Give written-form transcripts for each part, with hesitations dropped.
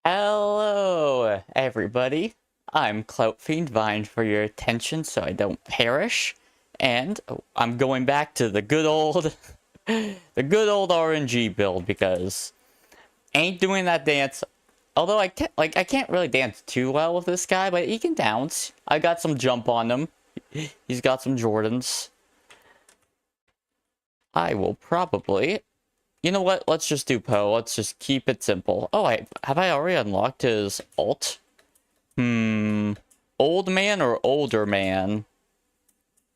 Hello, everybody. I'm Clout Fiend, vying for your attention so I don't perish. And I'm going back to the good old, RNG build because ain't doing that dance. Although I can't really dance too well with this guy, but he can dance. I got some jump on him. He's got some Jordans. I will probably. You know what? Let's just do Poe. Let's just keep it simple. Oh, have I already unlocked his alt? Old man or older man?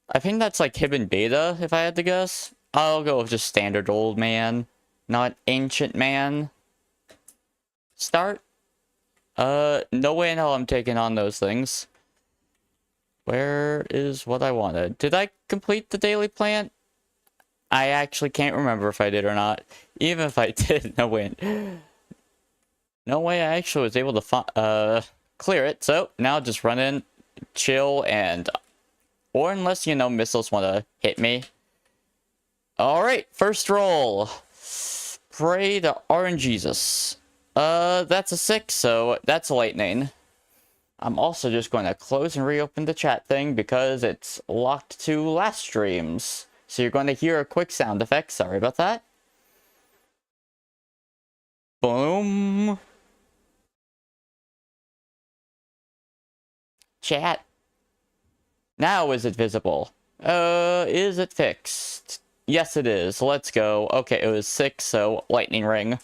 I think that's like hidden beta, if I had to guess. I'll go with just standard old man, not ancient man. Start. No way in hell I'm taking on those things. Where is what I wanted? Did I complete the daily plant? I actually can't remember if I did or not. Even if I did, no way. No way I actually was able to clear it. So now just run in, chill, and... Or unless, you know, missiles want to hit me. Alright, first roll. Pray to RNGesus. That's a 6, so that's a lightning. I'm also just going to close and reopen the chat thing because it's locked to last streams. So you're going to hear a quick sound effect. Sorry about that. Boom. Chat. Now is it visible? Is it fixed? Yes, it is. Let's go. Okay, it was 6, so lightning ring.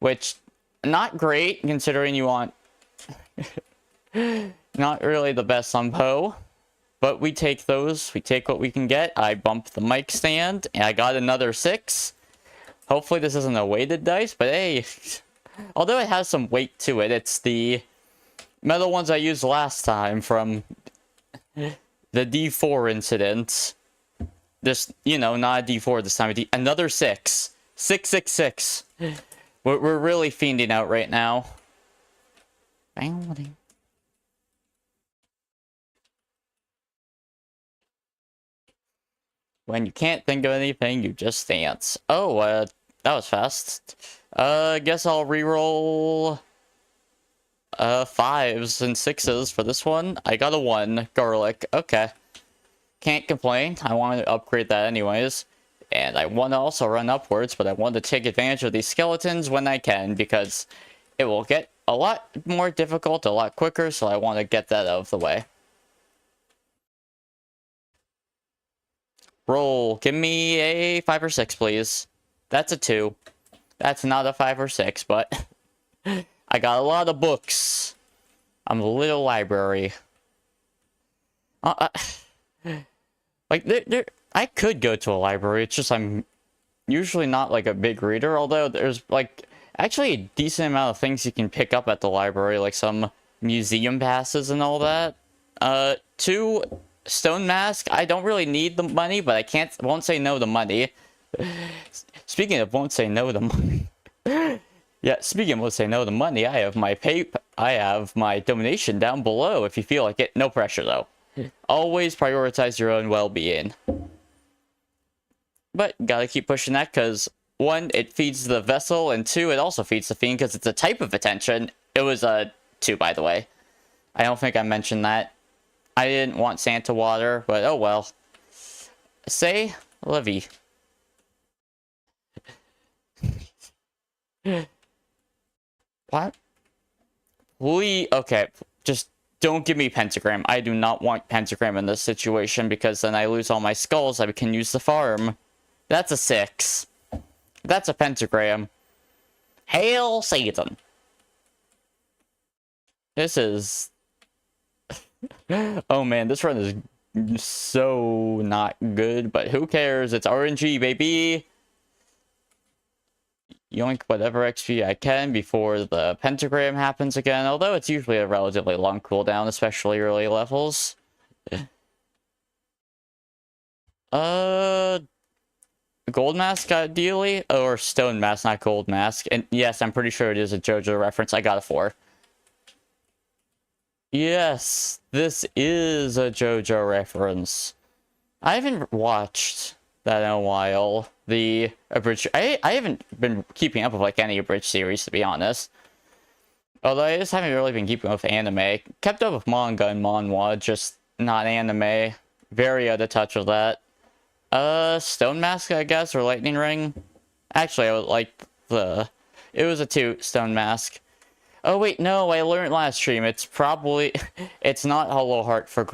Which, not great, considering you want... Not really the best on Poe. But we take those. We take what we can get. I bumped the mic stand, and I got another 6. Hopefully this isn't a weighted dice, but hey... Although it has some weight to it, it's the metal ones I used last time from the D4 incident. Just, you know, not a D4 this time. Another 6. 666. We're really fiending out right now. When you can't think of anything, you just dance. Oh, that was fast. Guess I'll reroll 5s and 6s for this one. I got a 1. Garlic. Okay. Can't complain. I wanted to upgrade that anyways. And I want to also run upwards, but I want to take advantage of these skeletons when I can, because it will get a lot more difficult, a lot quicker, so I want to get that out of the way. Roll. Give me a 5 or 6, please. That's a 2. That's not a 5 or 6, but... I got a lot of books. I'm a little library. Like, I could go to a library. It's just I'm usually not, like, a big reader. Although there's, like, actually a decent amount of things you can pick up at the library. Like, some museum passes and all that. 2... Stone mask. I don't really need the money, but I won't say no to money. Speaking of won't say no to money. Yeah, speaking of won't say no to money, I have my donation down below if you feel like it. No pressure though. Always prioritize your own well-being. But gotta keep pushing that because 1, it feeds the vessel, and 2, it also feeds the fiend because it's a type of attention. It was a 2, by the way. I don't think I mentioned that. I didn't want Santa water, but oh well. Say, Levy. What? Okay, just don't give me pentagram. I do not want pentagram in this situation, because then I lose all my skulls I can use the farm. That's a 6. That's a pentagram. Hail Satan. This is... Oh man, this run is so not good, but who cares? It's RNG, baby! Yoink whatever XP I can before the pentagram happens again, although it's usually a relatively long cooldown, especially early levels. Gold mask ideally, or stone mask, not gold mask. And yes, I'm pretty sure it is a JoJo reference. I got a 4. Yes, this is a JoJo reference. I haven't watched that in a while. The abridged... I haven't been keeping up with, like, any abridged series, to be honest. Although I just haven't really been keeping up with anime. Kept up with manga and manhwa, just not anime. Very out of touch with that. Stone Mask, I guess, or Lightning Ring. Actually, I would like the... It was a 2, Stone Mask. Oh, wait, no, I learned last stream. It's probably... It's not Hollow Heart for,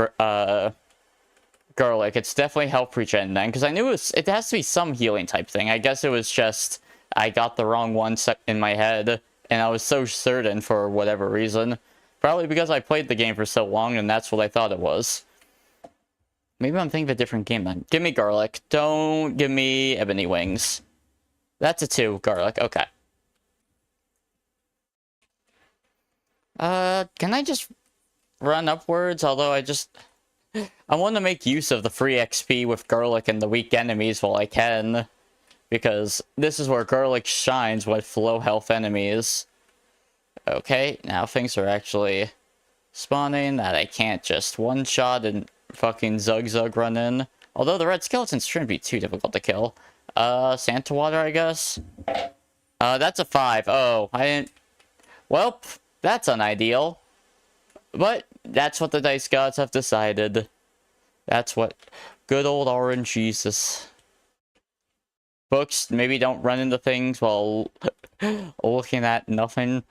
Garlic. It's definitely Health Regen then, because I knew it has to be some healing type thing. I guess it was just... I got the wrong one in my head, and I was so certain for whatever reason. Probably because I played the game for so long, and that's what I thought it was. Maybe I'm thinking of a different game then. Give me Garlic. Don't give me Ebony Wings. That's a 2, Garlic. Okay. Can I just run upwards? Although I want to make use of the free XP with Garlic and the weak enemies while I can. Because this is where Garlic shines with low health enemies. Okay, now things are actually spawning that I can't just one-shot and fucking Zug run in. Although the red skeletons shouldn't be too difficult to kill. Santa Water, I guess? That's a 5. Oh, I didn't... Well, that's unideal. But that's what the dice gods have decided. That's what good old RNG. Books maybe don't run into things while looking at nothing.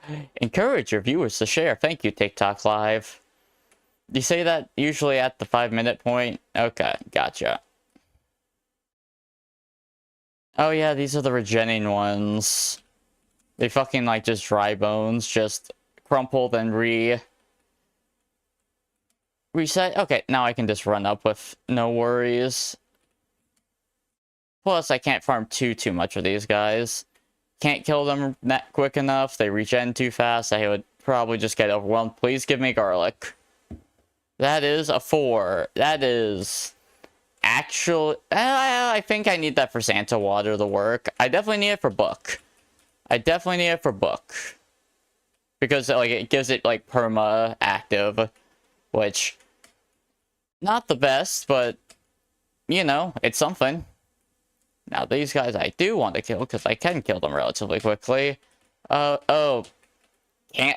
Encourage your viewers to share. Thank you, TikTok Live. You say that usually at the 5-minute point? Okay, gotcha. Oh yeah, these are the regenning ones. They fucking like just dry bones, just crumpled and reset. Okay, now I can just run up with no worries. Plus, I can't farm too much of these guys. Can't kill them that quick enough. They regen too fast. I would probably just get overwhelmed. Please give me Garlic. That is a 4. That is... Actually... I think I need that for Santa Water to work. I definitely need it for Book. Because, like, it gives it, like, perma active. Which... Not the best, but... You know, it's something. Now, these guys I do want to kill, because I can kill them relatively quickly. Oh.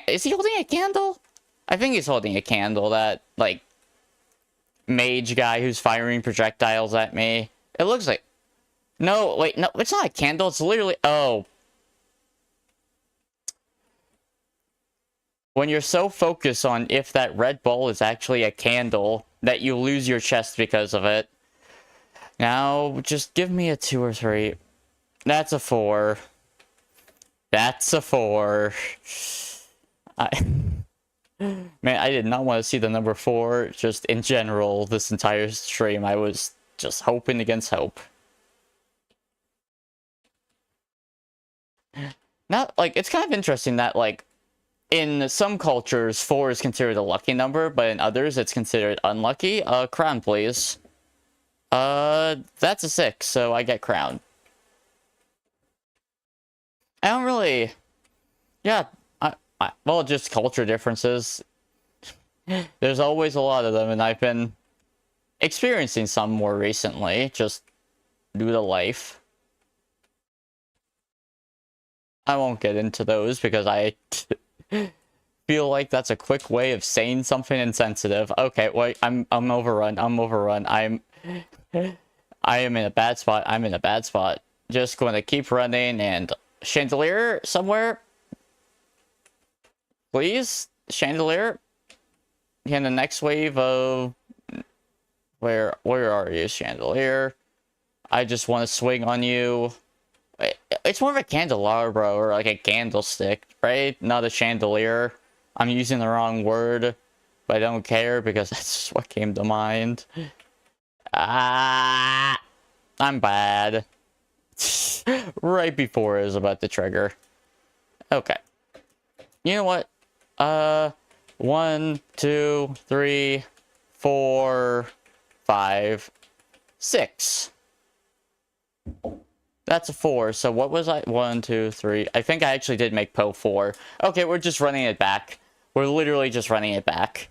Is he holding a candle? I think he's holding a candle, that, like, mage guy who's firing projectiles at me. It looks like... No, wait, no, it's not a candle, it's literally... Oh. When you're so focused on if that red ball is actually a candle, that you lose your chest because of it. Now, just give me a 2 or 3. That's a 4. That's a 4. Man, I did not want to see the number 4, just in general, this entire stream. I was just hoping against hope. Not, like, it's kind of interesting that, like, in some cultures, 4 is considered a lucky number, but in others, it's considered unlucky. Crown, please. That's a 6, so I get crown. I don't really... Yeah, well, just culture differences. There's always a lot of them, and I've been experiencing some more recently, just due to life. I won't get into those, because I feel like that's a quick way of saying something insensitive. Okay, wait, I'm overrun, I am in a bad spot. Just going to keep running and... Chandelier somewhere? Please? Chandelier? In the next wave of... Where are you, Chandelier? I just want to swing on you. It's more of a candelabra or like a candlestick, right? Not a chandelier. I'm using the wrong word, but I don't care because that's just what came to mind. I'm bad. Right before it was about to trigger. Okay. You know what? 1, 2, 3, 4, 5, 6. That's a 4. So what was I? 1, 2, 3. I think I actually did make Poe 4. Okay, we're just running it back. We're literally just running it back.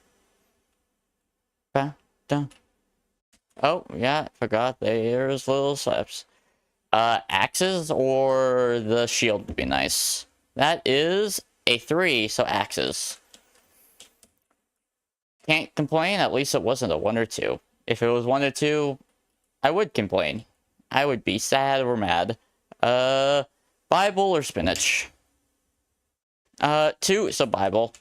Oh, yeah, forgot. There's little slaps. Axes or the shield would be nice. That is a 3, so axes. Can't complain, at least it wasn't a 1 or 2. If it was 1 or 2, I would complain. I would be sad or mad. Bible or spinach? 2, so Bible.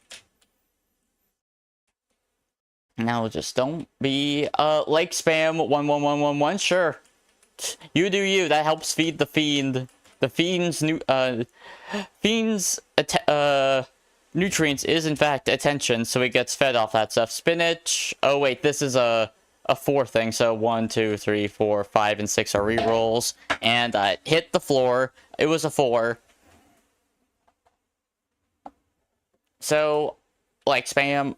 Now just don't be, like spam 11111, sure. You do you, that helps feed the fiend. The fiend's nutrients is in fact attention, so it gets fed off that stuff. Spinach, oh wait, this is a 4 thing, so 1, 2, 3, 4, 5, and 6 are rerolls. And I hit the floor, it was a 4. So, like spam...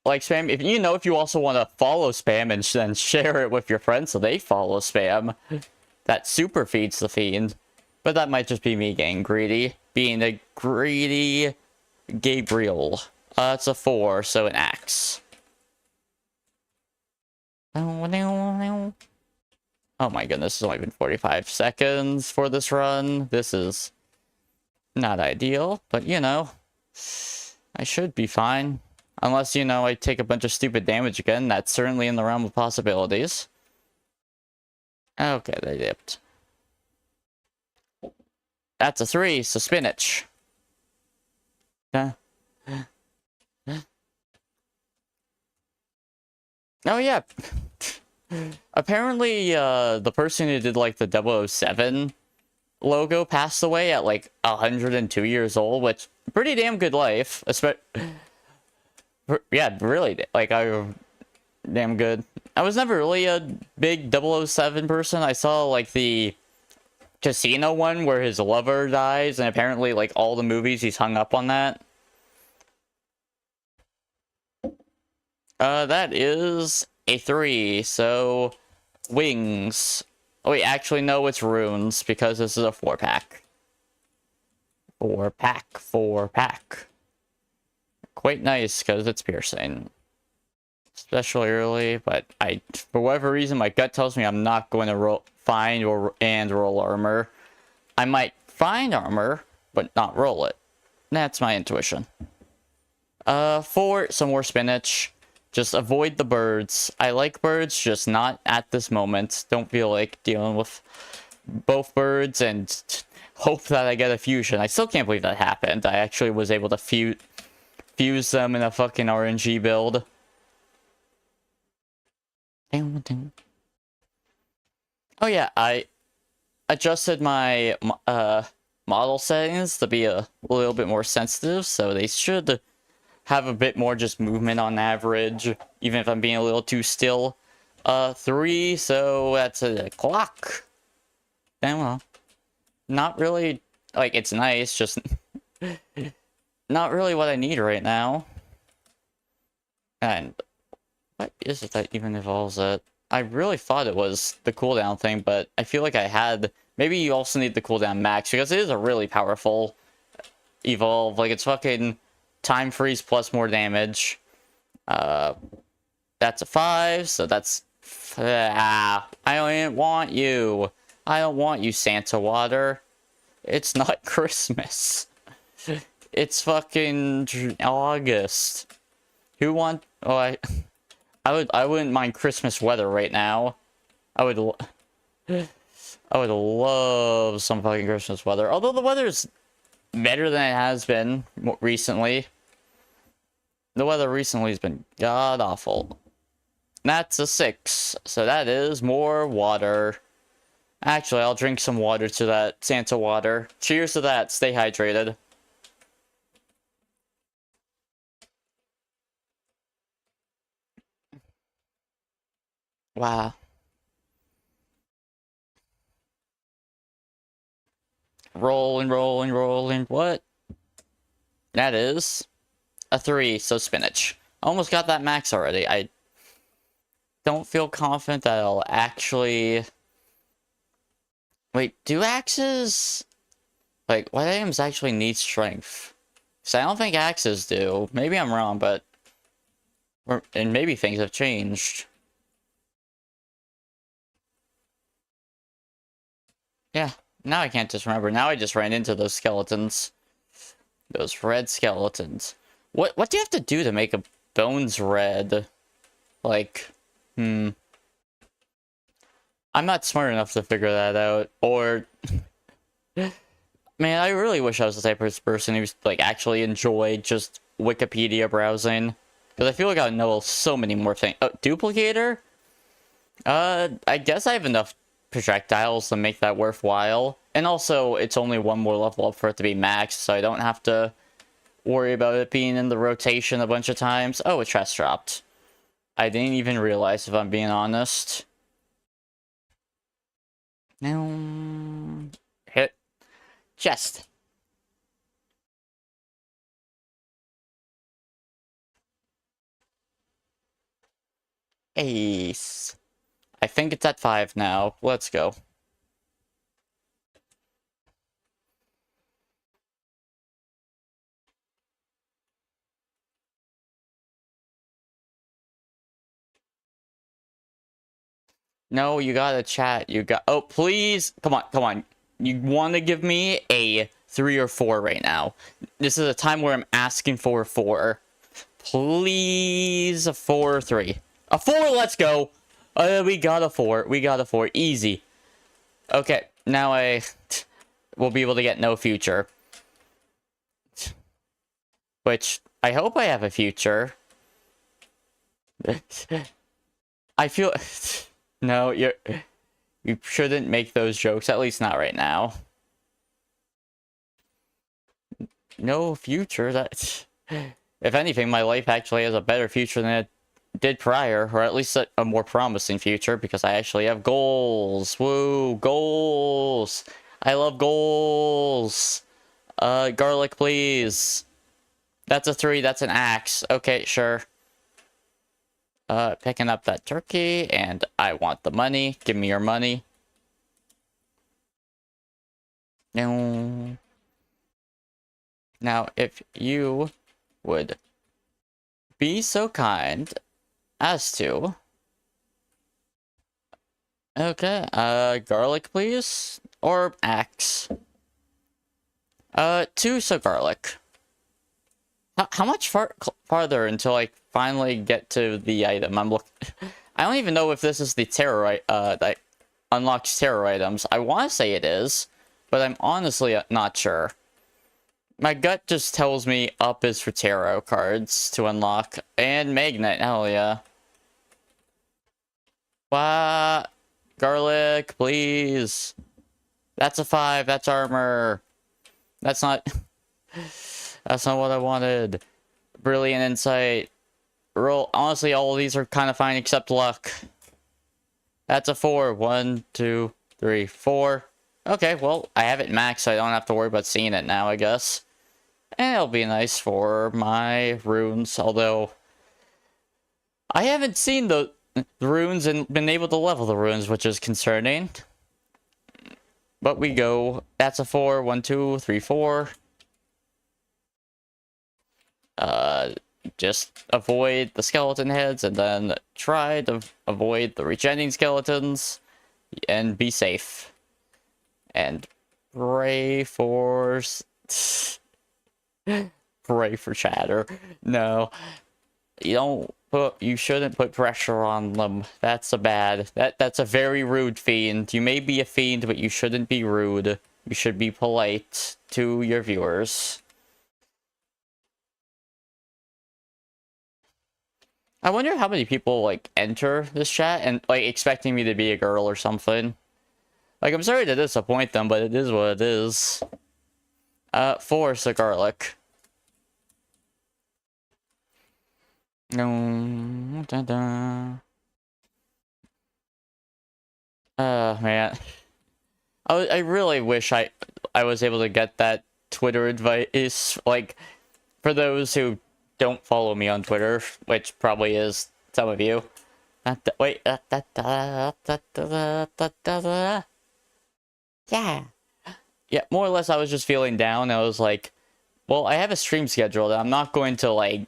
like spam, if you also want to follow spam and then share it with your friends so they follow spam, that super feeds the fiend. But that might just be me getting greedy. Being a greedy Gabriel. It's a 4, so an axe. Oh my goodness, it's only been 45 seconds for this run. This is not ideal, but you know, I should be fine. Unless, you know, I take a bunch of stupid damage again. That's certainly in the realm of possibilities. Okay, they dipped. That's a 3, so spinach. Oh yeah. Apparently, the person who did, like, the 007 logo passed away at, like, 102 years old, which, pretty damn good life. Yeah, really, like, damn good. I was never really a big 007 person. I saw, like, the casino one where his lover dies, and apparently, like, all the movies he's hung up on that. That is a 3, so wings. Oh wait, actually no, it's runes, because this is a 4-pack. 4-pack. Quite nice, because it's piercing. Especially early, but for whatever reason, my gut tells me I'm not going to find and roll armor. I might find armor, but not roll it. That's my intuition. 4, some more spinach. Just avoid the birds. I like birds, just not at this moment. Don't feel like dealing with both birds and hope that I get a fusion. I still can't believe that happened. I actually was able to fuse them in a fucking RNG build. Oh yeah, I adjusted my model settings to be a little bit more sensitive, so they should have a bit more just movement on average, even if I'm being a little too still. 3, so that's a clock. Damn well. Not really, like, it's nice, just not really what I need right now. And what is it that even evolves it? I really thought it was the cooldown thing, but I feel like I had... Maybe you also need the cooldown max, because it is a really powerful evolve. Like, it's fucking time freeze plus more damage. That's a 5, so that's... I don't want you. I don't want you, Santa Water. It's not Christmas. It's fucking August. Who want... Oh, I wouldn't mind Christmas weather right now. I would love some fucking Christmas weather. Although the weather's better than it has been recently. The weather recently has been god-awful. That's a 6. So that is more water. Actually, I'll drink some water to that Santa water. Cheers to that. Stay hydrated. Wow. Rolling. What? That is a 3, so spinach. Almost got that max already. I don't feel confident that I'll actually... Wait, do axes... Like, what items actually need strength? Because I don't think axes do. Maybe I'm wrong, but... And maybe things have changed. Yeah, Now I can't just remember. Now I just ran into those skeletons. Those red skeletons. What do you have to do to make a bones red? Like, I'm not smart enough to figure that out. Or, man, I really wish I was the type of person who's like actually enjoyed just Wikipedia browsing. Because I feel like I know so many more things. Oh, duplicator? I guess I have enough projectiles to make that worthwhile. And also, it's only one more level up for it to be maxed, so I don't have to worry about it being in the rotation a bunch of times. Oh, a chest dropped. I didn't even realize, if I'm being honest. Now, hit. Chest. Ace. I think it's at 5 now. Let's go. No, you gotta chat. You got. Oh, please. Come on, come on. You want to give me a 3 or 4 right now. This is a time where I'm asking for a 4. Please, a 4 or 3. A 4, let's go. We got a 4. We got a 4. Easy. Okay, now I will be able to get no future. Which, I hope I have a future. I feel... No, you shouldn't make those jokes, at least not right now. No future, that's... If anything, my life actually has a better future than it did prior, or at least a more promising future, because I actually have goals. Woo, goals! I love goals! Garlic, please. That's a 3, that's an axe. Okay, sure. Picking up that turkey, and I want the money. Give me your money. No. Now, if you would be so kind as to... Okay, garlic, please? Or axe? 2, so garlic. How much farther until I finally get to the item I'm looking... I don't even know if this is the terror that unlocks terror items. I want to say it is, but I'm honestly not sure. My gut just tells me up is for tarot cards to unlock. And magnet, hell yeah. What? Garlic, please. That's a 5, that's armor. That's not... That's not what I wanted. Brilliant insight. Honestly, all of these are kind of fine except luck. That's a 4. 1, 2, 3, 4. Okay, well, I have it maxed, so I don't have to worry about seeing it now, I guess. And it'll be nice for my runes, although... I haven't seen the runes and been able to level the runes, which is concerning. But we go. That's a 4. 1, 2, 3, 4. Just avoid the skeleton heads and then try to avoid the regenerating skeletons and be safe. And pray for... pray for chatter. No. You shouldn't put pressure on them. That's that's a very rude fiend. You may be a fiend, but you shouldn't be rude. You should be polite to your viewers. I wonder how many people, like, enter this chat and, like, expecting me to be a girl or something. Like, I'm sorry to disappoint them, but it is what it is. 4, so garlic. No. Man. I really wish I was able to get that Twitter advice, like, for those who don't follow me on Twitter, which probably is some of you. Wait. Yeah. Yeah, more or less I was just feeling down. I was like, well, I have a stream scheduled. I'm not going to, like,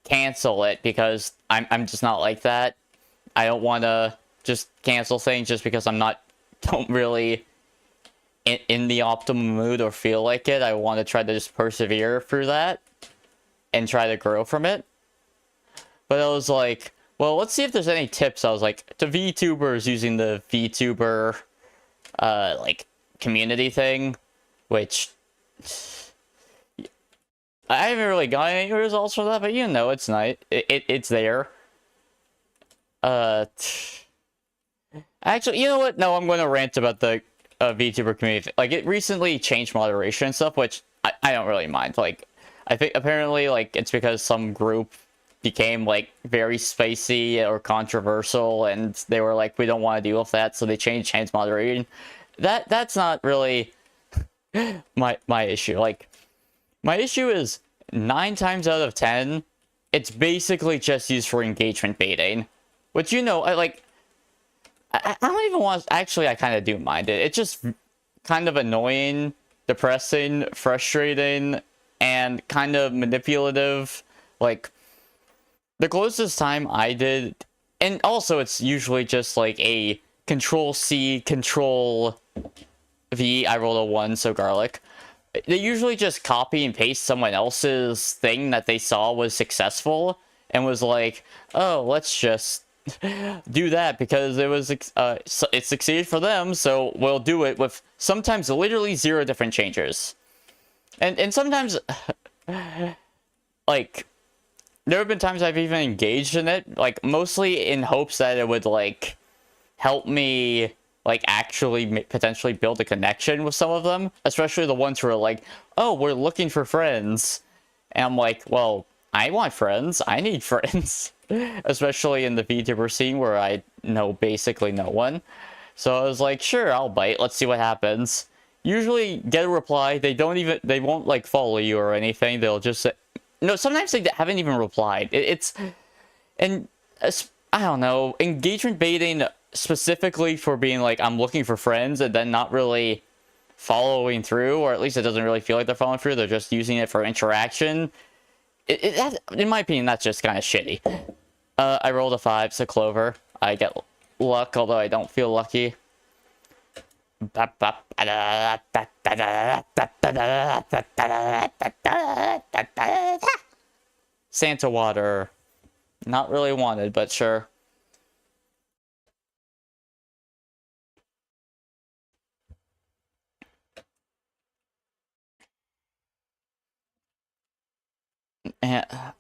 cancel it because I'm just not like that. I don't want to just cancel things just because don't really in the optimal mood or feel like it, I want to try to just persevere through that and try to grow from it. But I was like, well, let's see if there's any tips. I was like, to VTubers using the VTuber, like, community thing, which I haven't really got any results from that, but you know, it's nice. It's there. Actually, you know what? No, I'm going to rant about the VTuber community. Like, it recently changed moderation and stuff, which I don't really mind. Like, I think apparently, like, it's because some group became, like, very spicy or controversial, and they were like, we don't want to deal with that, so they changed moderation. That's not really my issue. Like, my issue is 9 times out of 10, it's basically just used for engagement baiting. Which, you know, I don't even want... Actually, I kind of do mind it. It's just kind of annoying, depressing, frustrating, and kind of manipulative. Like, the closest time I did... And also, it's usually just, like, a Control-C, Control-V, I rolled a 1, so garlic. They usually just copy and paste someone else's thing that they saw was successful, and was like, oh, let's just do that because it was it succeeded for them, so we'll do it with sometimes literally 0 different changes. And sometimes, like, there have been times I've even engaged in it, like, mostly in hopes that it would, like, help me, like, actually potentially build a connection with some of them, especially the ones who are like, oh, we're looking for friends. And I'm like, well, I want friends. I need friends. Especially in the VTuber scene where I know basically no one. So I was like, sure, I'll bite. Let's see what happens. Usually get a reply. They won't, like, follow you or anything. They'll just say, no, sometimes they haven't even replied. And I don't know, engagement baiting specifically for being like, I'm looking for friends, and then not really following through, or at least it doesn't really feel like they're following through. They're just using it for interaction. In my opinion, that's just kind of shitty. I rolled a 5, so Clover. I get luck, although I don't feel lucky. Santa water. Not really wanted, but sure.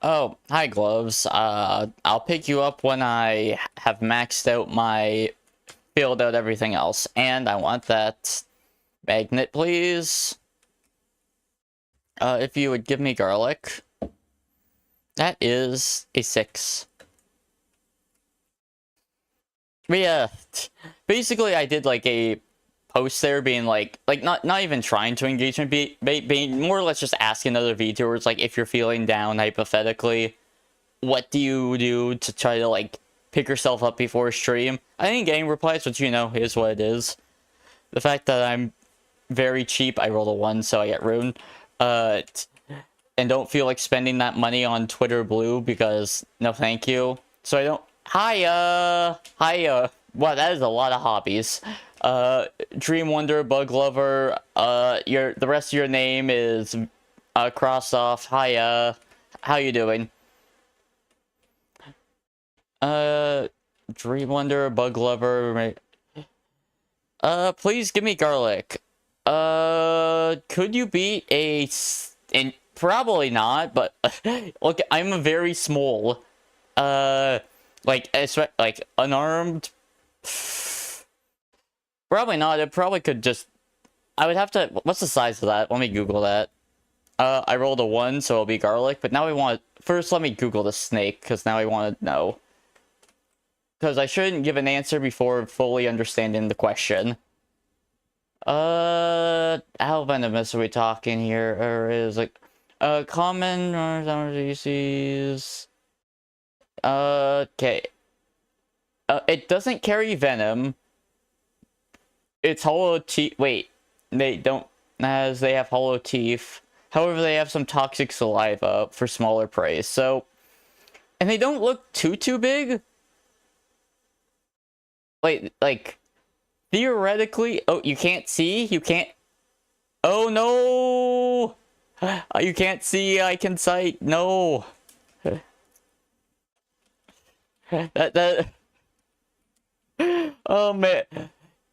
Oh, hi, Gloves. I'll pick you up when I have maxed out filled out everything else. And I want that magnet, please. If you would give me garlic. That is a 6. But yeah, basically I did, like, a post there being like not even trying to engage in being more or less just asking other VTubers, like, if you're feeling down, hypothetically, what do you do to try to, like, pick yourself up before a stream? I ain't getting replies, but, you know, here's what it is. The fact that I'm very cheap, I rolled a 1, so I get ruined, and don't feel like spending that money on Twitter Blue because no thank you. So I don't... Hiya! Wow, that is a lot of hobbies. Dream Wonder, Bug Lover, the rest of your name is, crossed off. Hiya. How you doing? Dream Wonder, Bug Lover, please give me garlic. Could you beat and probably not, but, look, I'm very small. Like unarmed. Probably not. It probably could just... I would have to... What's the size of that? Let me Google that. I rolled a 1, so it'll be garlic. But now we want... First, let me Google the snake, because now I want to know. Because I shouldn't give an answer before fully understanding the question. How venomous are we talking here? Or is it... common or species... Okay. It doesn't carry venom. It's hollow teeth. Wait, they don't, as they have hollow teeth. However, they have some toxic saliva for smaller prey. So, and they don't look too big. Like theoretically, oh, you can't see? You can't Oh no! You can't see, I can sight. No. That oh man.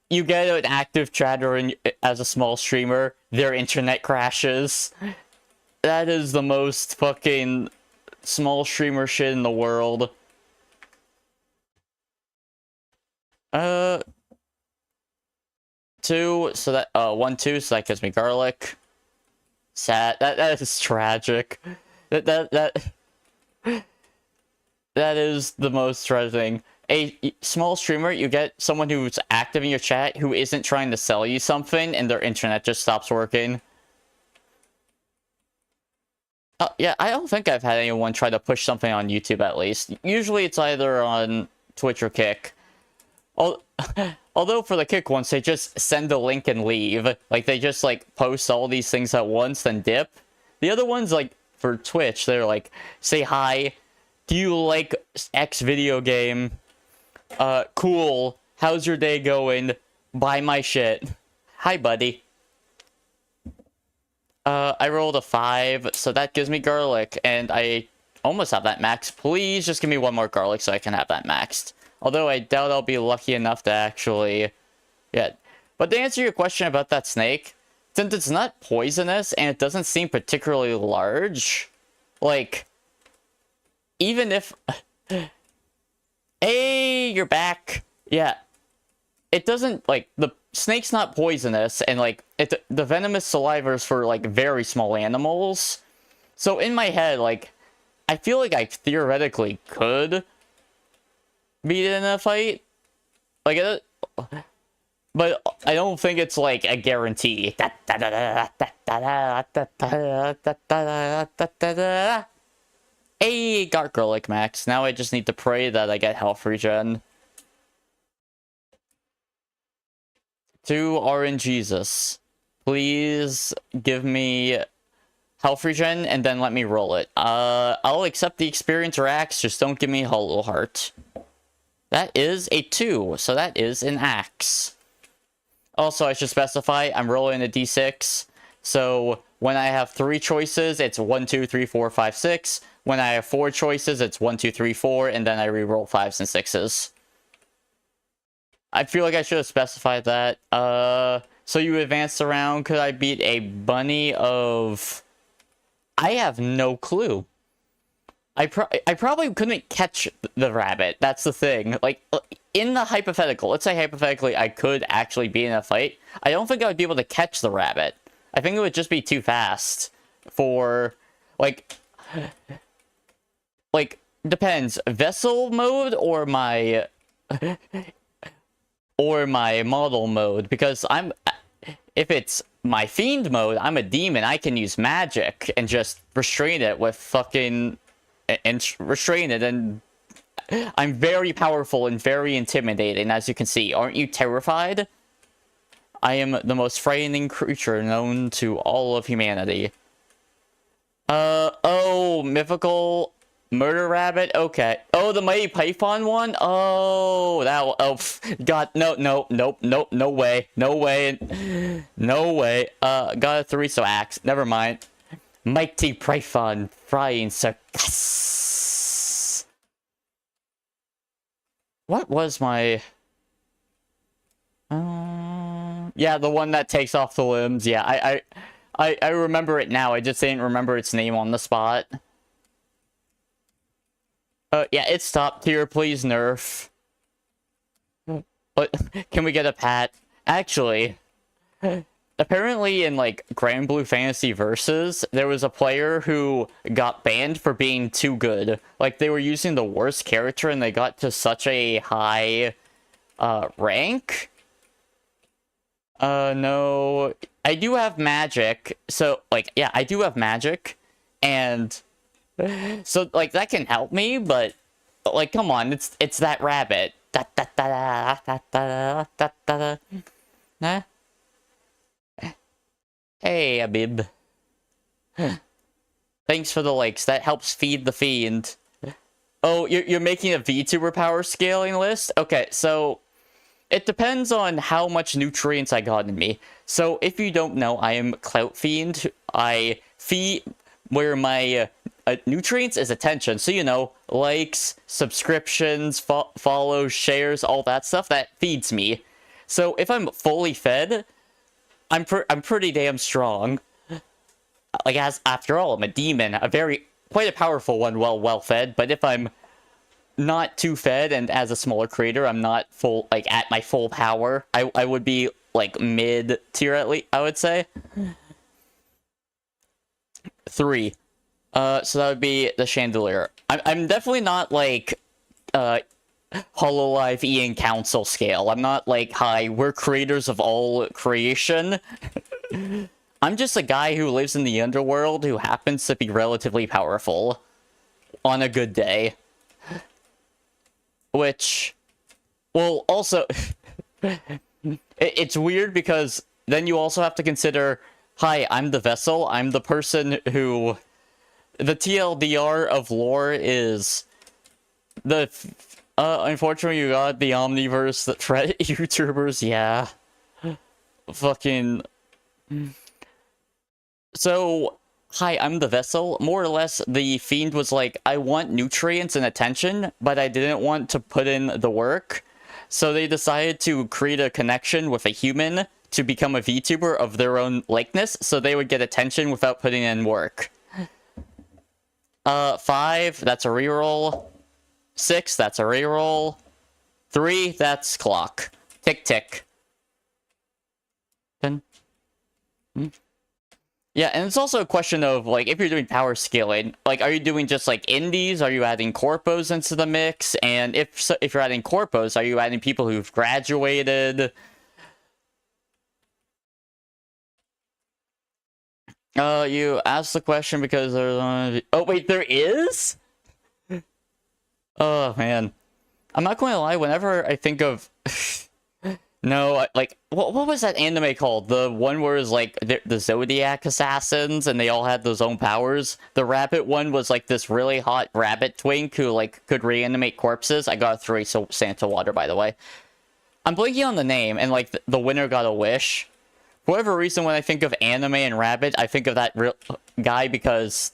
You get an active chatter and as a small streamer, their internet crashes. That is the most fucking small streamer shit in the world. Two, so that 1, 2, so that gives me garlic. Sad. That is tragic. That is the most tragic thing. A small streamer, you get someone who's active in your chat who isn't trying to sell you something, and their internet just stops working. Yeah, I don't think I've had anyone try to push something on YouTube, at least. Usually it's either on Twitch or Kick. Although for the Kick ones, they just send a link and leave. Like, they just, like, post all these things at once, then dip. The other ones, like, for Twitch, they're like, say hi. Do you like X video game? Cool. How's your day going? Buy my shit. Hi, buddy. I rolled a 5, so that gives me garlic, and I almost have that maxed. Please just give me one more garlic so I can have that maxed. Although I doubt I'll be lucky enough to actually... Yeah. But to answer your question about that snake, since it's not poisonous and it doesn't seem particularly large, like, even if... Hey, you're back. Yeah. It doesn't, like, the snake's not poisonous, and, like, the venomous saliva is for, like, very small animals. So in my head, like, I feel like I theoretically could beat it in a fight. Like, but I don't think it's, like, a guarantee. Hey, got garlic max. Now I just need to pray that I get health regen. 2 RNGesus. Please give me health regen and then let me roll it. I'll accept the experience or axe, just don't give me hollow heart. That is a 2, so that is an axe. Also, I should specify, I'm rolling a d6. So when I have 3 choices, it's 1, 2, 3, 4, 5, 6. When I have 4 choices, it's 1, 2, 3, 4, and then I reroll 5s and 6s. I feel like I should have specified that. So you advanced around. Could I beat a bunny of... I have no clue. I probably couldn't catch the rabbit. That's the thing. Like, in the hypothetical, let's say hypothetically I could actually be in a fight. I don't think I would be able to catch the rabbit. I think it would just be too fast for, like, depends. Vessel mode or my model mode, because if it's my fiend mode, I'm a demon. I can use magic and just restrain it with fucking restrain it, and I'm very powerful and very intimidating, as you can see. Aren't you terrified? I am the most frightening creature known to all of humanity. Oh, mythical murder rabbit? Okay. Oh, the mighty python one? Oh, God, no way. No way. Got a 3, so axe. Never mind. Mighty python, frying circus. What was my... yeah, the one that takes off the limbs. Yeah, I remember it now. I just didn't remember its name on the spot. Yeah, it's top tier. Please nerf. But can we get a pat? Actually, apparently in, like, Grand Blue Fantasy Versus, there was a player who got banned for being too good. Like, they were using the worst character and they got to such a high rank. No. I do have magic. So, like, yeah, I do have magic. And so, like, that can help me, but, like, come on, it's that rabbit. Huh? Hey, Abib. Thanks for the likes. That helps feed the fiend. Oh, you're making a VTuber power scaling list? Okay, so It depends on how much nutrients I got in me. So if you don't know, I am Clout Fiend. I feed where my nutrients is attention. So, you know, likes, subscriptions, follows, shares, all that stuff, that feeds me. So if I'm fully fed, I'm pretty damn strong. Like, after all, I'm a demon, quite a powerful one, well fed. But if I'm not too fed, and as a smaller creator, I'm not at my full power, I would be like mid tier at least, I would say. 3. So that would be the chandelier. I'm definitely not like Hololive Ian Council scale. I'm not like, hi, we're creators of all creation. I'm just a guy who lives in the underworld who happens to be relatively powerful on a good day. Which, well, also, it's weird because then you also have to consider, hi, I'm the vessel. I'm the person who, the TLDR of lore is unfortunately you got the Omniverse, the threat YouTubers, yeah. Fucking... So, hi, I'm the vessel. More or less, the Fiend was like, I want nutrients and attention, but I didn't want to put in the work. So they decided to create a connection with a human to become a VTuber of their own likeness, so they would get attention without putting in work. 5, that's a reroll. 6, that's a reroll. 3, that's clock. Tick, tick. 10. Yeah, and it's also a question of, like, if you're doing power scaling, like, are you doing just, like, indies? Are you adding corpos into the mix? And if you're adding corpos, are you adding people who've graduated? You asked the question because there's... Oh, wait, there is? Oh, man. I'm not going to lie, whenever I think of... No, like, what was that anime called? The one where it was, like, the Zodiac Assassins, and they all had those own powers? The rabbit one was, like, this really hot rabbit twink who, like, could reanimate corpses. I got a 3 Santa water, by the way. I'm blanking on the name, and, like, the winner got a wish. For whatever reason, when I think of anime and rabbit, I think of that real guy because...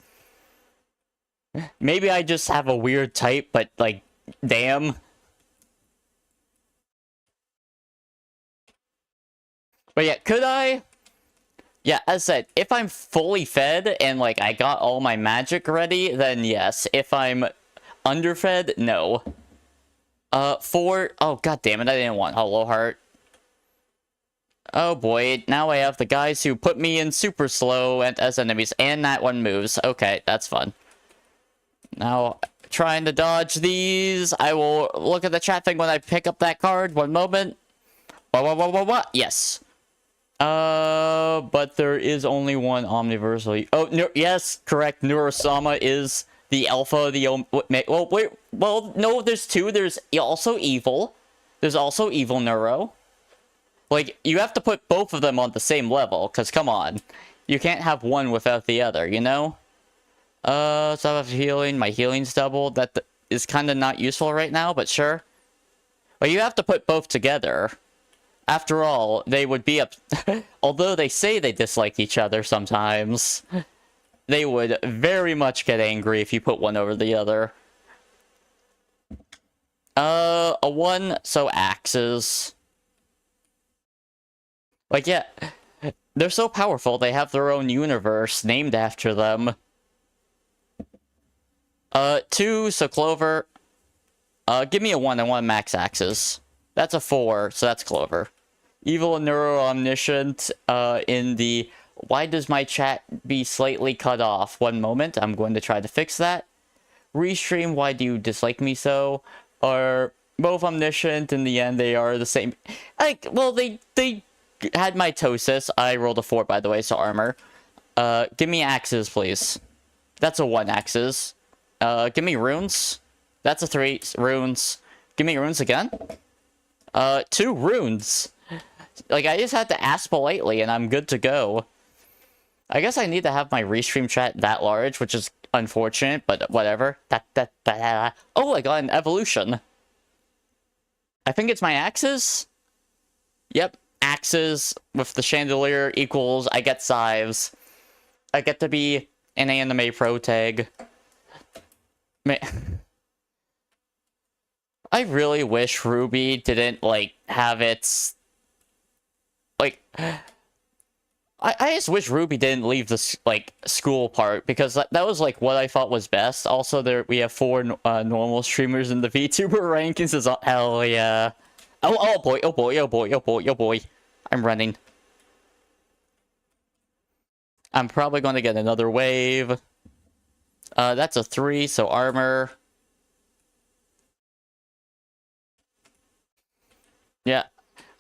Maybe I just have a weird type, but, like, damn... But yeah, could I? Yeah, as I said, if I'm fully fed and, like, I got all my magic ready, then yes. If I'm underfed, no. 4... Oh, god damn it, I didn't want Hollow Heart. Oh boy, now I have the guys who put me in super slow and as enemies, and that one moves. Okay, that's fun. Now, trying to dodge these. I will look at the chat thing when I pick up that card. One moment. What? Yes. But there is only one Omniversal. Oh, no, yes, correct. Neurosama is the alpha, well, wait, well, no, there's 2. There's also evil. There's also evil Neuro. Like, you have to put both of them on the same level, because, come on. You can't have one without the other, you know? So I have healing. My healing's doubled. That is kind of not useful right now, but sure. But you have to put both together. After all, they would be up... Although they say they dislike each other sometimes, they would very much get angry if you put one over the other. A 1, so axes. Like, yeah, they're so powerful, they have their own universe named after them. 2, so Clover. Give me a 1, I want max axes. That's a 4, so that's Clover. Evil and Neuro Omniscient, in the... Why does my chat be slightly cut off? One moment, I'm going to try to fix that. Restream, why do you dislike me so? Are both Omniscient, in the end, they are the same... Like, well, they had mitosis. I rolled a 4, by the way, so armor. Give me axes, please. That's a 1 axes. Give me runes. That's a 3 runes. Give me runes again. 2 runes. Like, I just had to ask politely, and I'm good to go. I guess I need to have my restream chat that large, which is unfortunate, but whatever. Oh, I got an evolution. I think it's my axes? Yep, axes with the chandelier equals I get scythes. I get to be an anime pro tag. Man, I really wish Ruby didn't, like, have its... Like... I just wish Ruby didn't leave the, like, school part, because that was, like, what I thought was best. Also, we have 4 normal streamers in the VTuber rankings. Is hell yeah. Oh boy, oh boy, oh boy, oh boy, oh boy. I'm running. I'm probably going to get another wave. That's a 3, so armor. Yeah.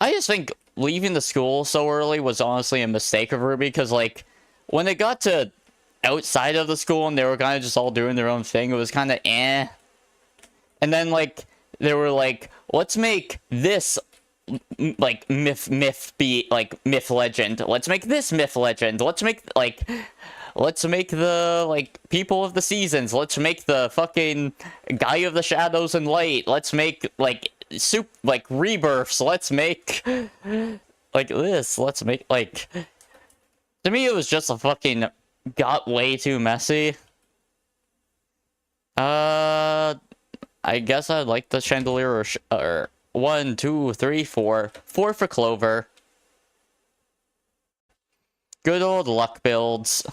I just think leaving the school so early was honestly a mistake of Ruby, because, like, when it got to outside of the school and they were kind of just all doing their own thing, it was kind of eh. And then, like, they were like, let's make this, like, myth be, like, myth legend. Let's make this myth legend. Let's make, like, let's make the, like, people of the seasons. Let's make the fucking guy of the shadows and light. Let's make, like, like, rebirths. Let's make, like, this. Let's make, like... To me, it was just a fucking... got way too messy. I guess I'd like the chandelier or 1, 2, 3, 4. 4 for Clover. Good old luck builds.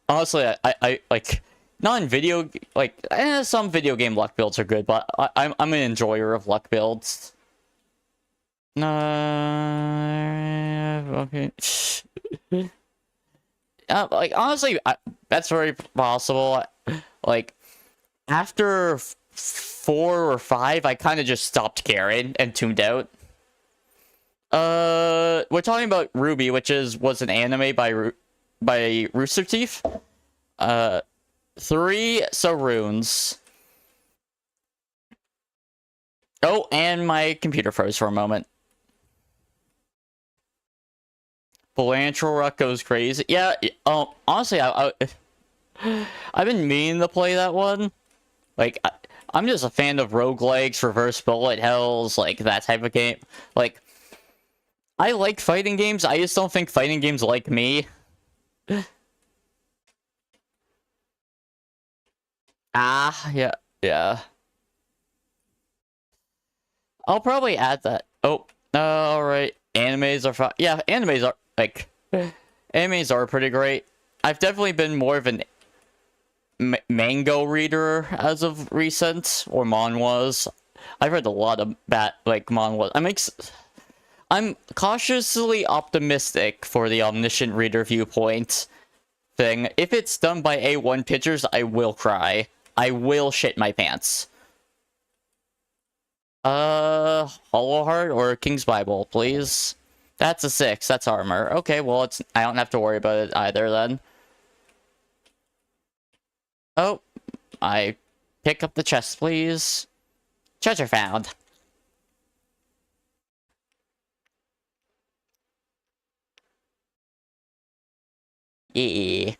Honestly, I like... Not in video, like, some video game luck builds are good, but I'm an enjoyer of luck builds. Okay. Like, honestly, that's very possible. Like, after 4 or 5, I kind of just stopped caring and tuned out. We're talking about Ruby, which was an anime by Rooster Teeth. 3, so runes. Oh, and my computer froze for a moment. Belantro goes crazy. Yeah, honestly, I've been meaning to play that one. Like, I'm just a fan of roguelikes, reverse bullet hells, like, that type of game. Like, I like fighting games, I just don't think fighting games like me. Yeah, yeah. I'll probably add that. Oh, alright. Animes are fun. Yeah, animes are, like... Animes are pretty great. I've definitely been more of an mango reader as of recent, or manhwas. I've read a lot of manhwas. I'm cautiously optimistic for the omniscient reader viewpoint thing. If it's done by A1 Pictures, I will cry. I will shit my pants. Hollow Heart or King's Bible, please. That's a 6. That's armor. Okay, well, I don't have to worry about it either, then. Oh, I pick up the chest, please. Treasure found. Yeah.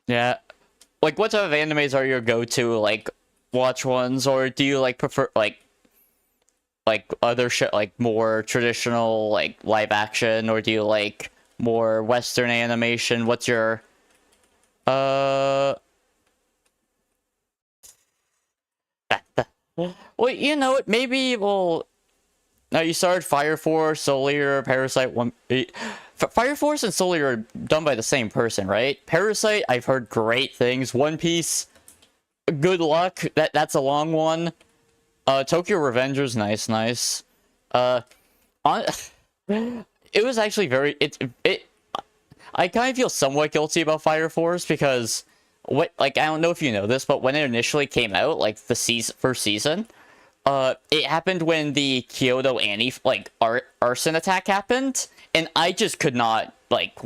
Yeah. Like, what type of animes are your go-to, like, watch ones, or do you, like, prefer, like other shit, like, more traditional, like, live action, or do you like more Western animation? What's your, well, you know what, maybe we'll... Now, you started Fire Force, Soul Eater, Parasite, Fire Force and Soul Eater are done by the same person, right? Parasite, I've heard great things. One Piece, good luck. That's a long one. Tokyo Revengers, nice. It was actually very... I kind of feel somewhat guilty about Fire Force, because... I don't know if you know this, but when it initially came out, like, the first season... it happened when the Kyoto Annie, like, arson attack happened, and I just could not, like,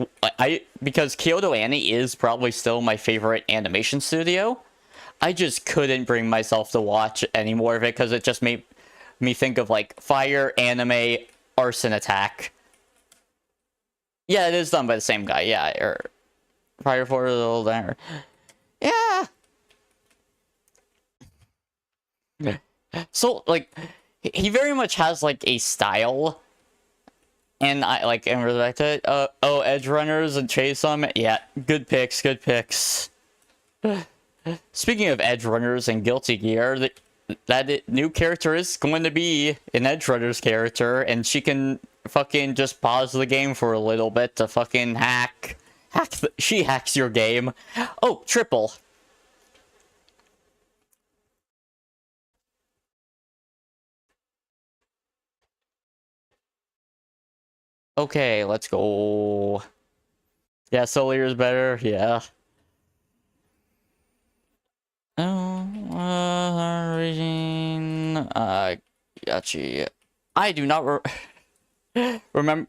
because Kyoto Annie is probably still my favorite animation studio, I just couldn't bring myself to watch any more of it, because it just made me think of, like, fire, anime, arson attack. Yeah, it is done by the same guy, yeah, or Fire Force, yeah! So, like, he very much has, like, a style. And I, like, in respect to it, oh, Edge Runners and Chase Summit. Yeah, good picks, good picks. Speaking of Edge Runners and Guilty Gear, that new character is going to be an Edge Runners character, and she can fucking just pause the game for a little bit to fucking she hacks your game. Oh, triple. Okay, let's go. Yeah, Solier's better, yeah. Oh, gotcha. I do not remember.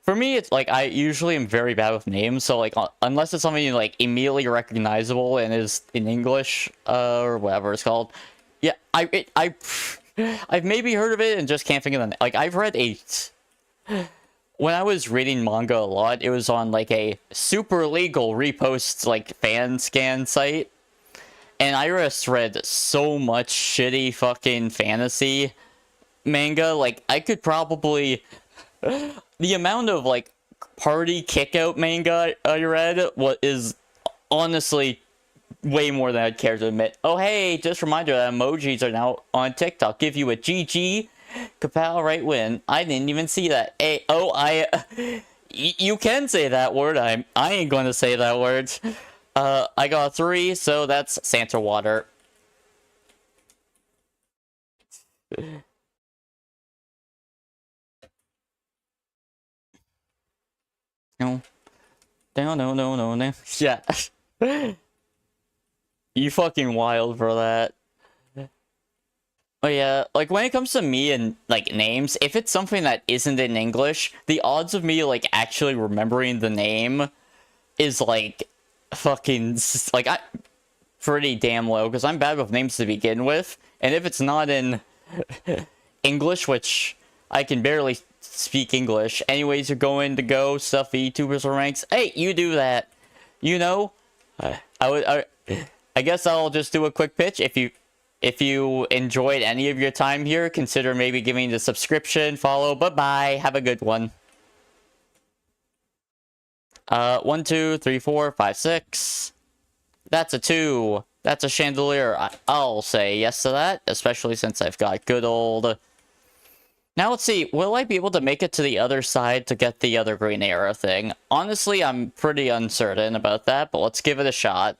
For me, it's like I usually am very bad with names, so like unless it's something like immediately recognizable and is in English, or whatever it's called. Yeah, I've maybe heard of it and just can't think of the name. Like I've read when I was reading manga a lot, it was on like a super legal repost like fan scan site. And I just read so much shitty fucking fantasy manga. Like I could probably the amount of like party kickout manga I read is honestly way more than I'd care to admit. Oh hey, just a reminder that emojis are now on TikTok. Give you a GG. Kapow, right win. I didn't even see that. Hey, you can say that word. I ain't going to say that word. I got 3, so that's Santa water. No. No. Yeah. You fucking wild for that. Oh yeah, like when it comes to me and like names, if it's something that isn't in English, the odds of me like actually remembering the name is like fucking like pretty damn low because I'm bad with names to begin with, and if it's not in English, which I can barely speak English, anyways, you're going to go stuff VTubers or ranks. Hey, you do that, you know. I guess I'll just do a quick pitch. If you enjoyed any of your time here, consider maybe giving the subscription, follow. Bye-bye. Have a good one. 1, 2, 3, 4, 5, 6. That's a 2. That's a chandelier. I'll say yes to that, especially since I've got good old... Now let's see, will I be able to make it to the other side to get the other green arrow thing? Honestly, I'm pretty uncertain about that, but let's give it a shot.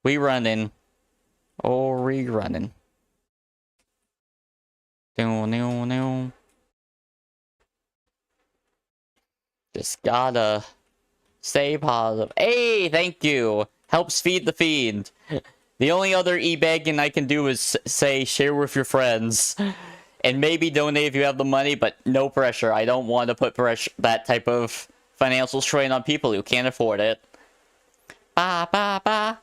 We running. Oh, rerunning. No. Just gotta stay positive. Hey, thank you. Helps feed the fiend. The only other e-begging I can do is say share with your friends. And maybe donate if you have the money, but no pressure. I don't want to put that type of financial strain on people who can't afford it. Ba.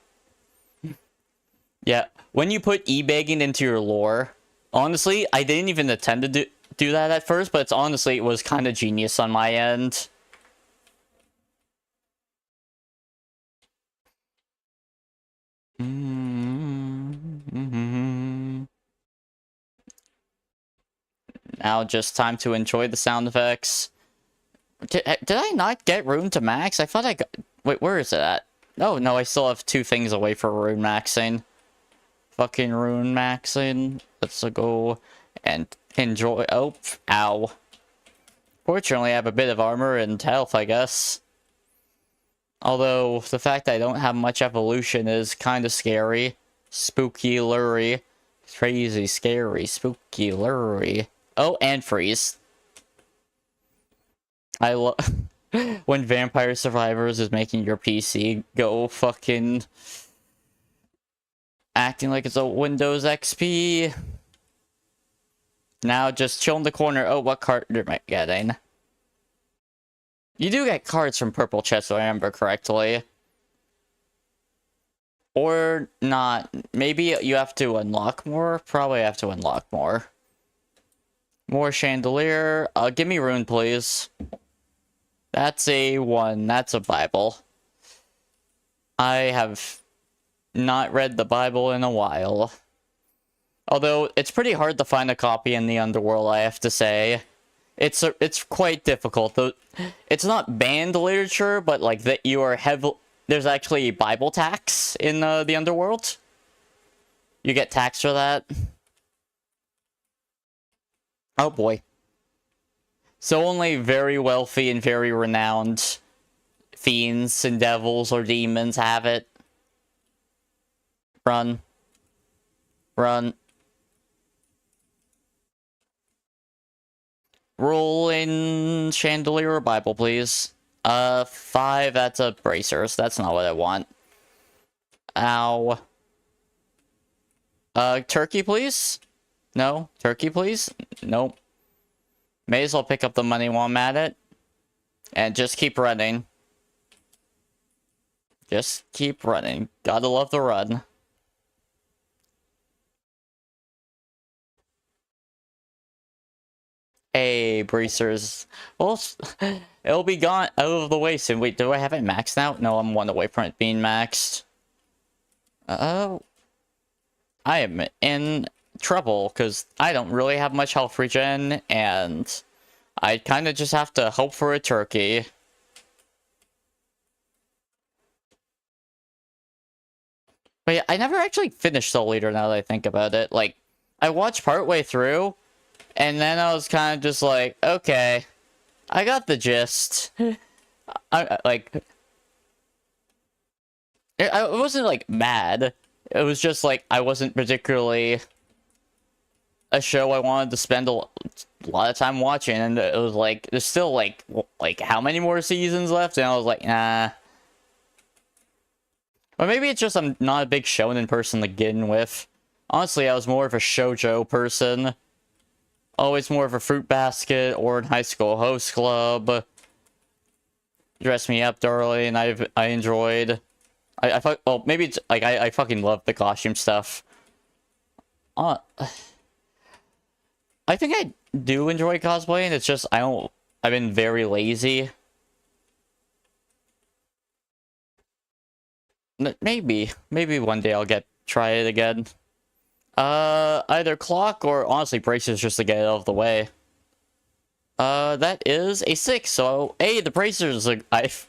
Yeah, when you put e-begging into your lore, honestly, I didn't even intend to do that at first, but it was kind of genius on my end. Now just time to enjoy the sound effects. Did I not get rune to max? I thought I got... Wait, where is it at? Oh, no, I still have 2 things away for rune maxing. Fucking rune maxing. Let's go and enjoy... Oh, ow. Fortunately, I have a bit of armor and health, I guess. Although, the fact that I don't have much evolution is kind of scary. Spooky lury. Crazy, scary, spooky lury. Oh, and freeze. I love... when Vampire Survivors is making your PC go fucking... acting like it's a Windows XP. Now just chill in the corner. Oh, what card am I getting? You do get cards from Purple Chest, if I remember correctly. Or not. Maybe you have to unlock more? Probably have to unlock more. More chandelier. Give me rune, please. That's a 1. That's a Bible. I have not read the Bible in a while. Although, it's pretty hard to find a copy in the underworld, I have to say. It's quite difficult, though. It's not banned literature, but, like, that you are there's actually a Bible tax in the underworld. You get taxed for that. Oh boy. So only very wealthy and very renowned fiends and devils or demons have it. Run. Run. Roll in Chandelier or Bible, please. 5, that's a Bracers. That's not what I want. Ow. Turkey, please? No? Turkey, please? Nope. May as well pick up the money while I'm at it. And just keep running. Just keep running. Gotta love the run. Hey, Bracers. Well, it'll be gone out of the way soon. Wait, do I have it maxed out? No, I'm 1 away from it being maxed. I am in trouble, because I don't really have much health regen, and I kind of just have to hope for a turkey. But yeah, I never actually finished Soul Eater now that I think about it. Like, I watched partway through, and then I was kind of just like, okay, I got the gist. I wasn't, like, mad. It was just, like, I wasn't particularly a show I wanted to spend a lot of time watching, and it was, like, there's still, like, how many more seasons left? And I was like, nah. Or maybe it's just I'm not a big shonen person to begin with. Honestly, I was more of a shoujo person. Always more of a Fruit Basket or in High School Host Club. Dress Me Up, Darling, I enjoyed. Well, maybe it's, like, I fucking love the costume stuff. I think I do enjoy cosplaying, it's just, I've been very lazy. Maybe one day I'll try it again. Either Clock or, honestly, Braces just to get it out of the way. That is a 6, so, hey, the Bracers, I've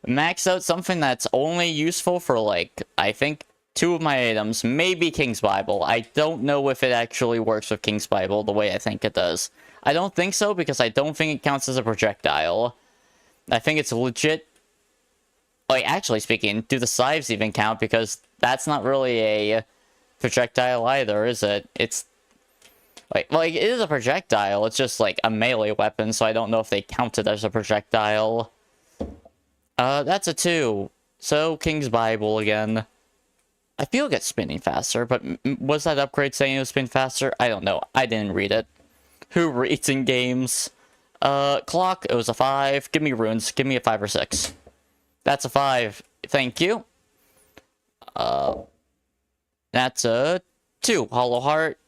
maxed out something that's only useful for, like, I think 2 of my items, maybe King's Bible. I don't know if it actually works with King's Bible the way I think it does. I don't think so, because I don't think it counts as a projectile. I think it's legit. Like, actually speaking, do the scythes even count? Because that's not really a projectile either, is it? It's like it is a projectile, it's just like a melee weapon, so I don't know if they count it as a projectile. That's a 2. So, King's Bible again. I feel it gets spinning faster, but was that upgrade saying it would spin faster? I don't know. I didn't read it. Who reads in games? Clock, it was a 5. Give me runes. Give me a 5 or 6. That's a 5. Thank you. That's a 2. Hollow Heart.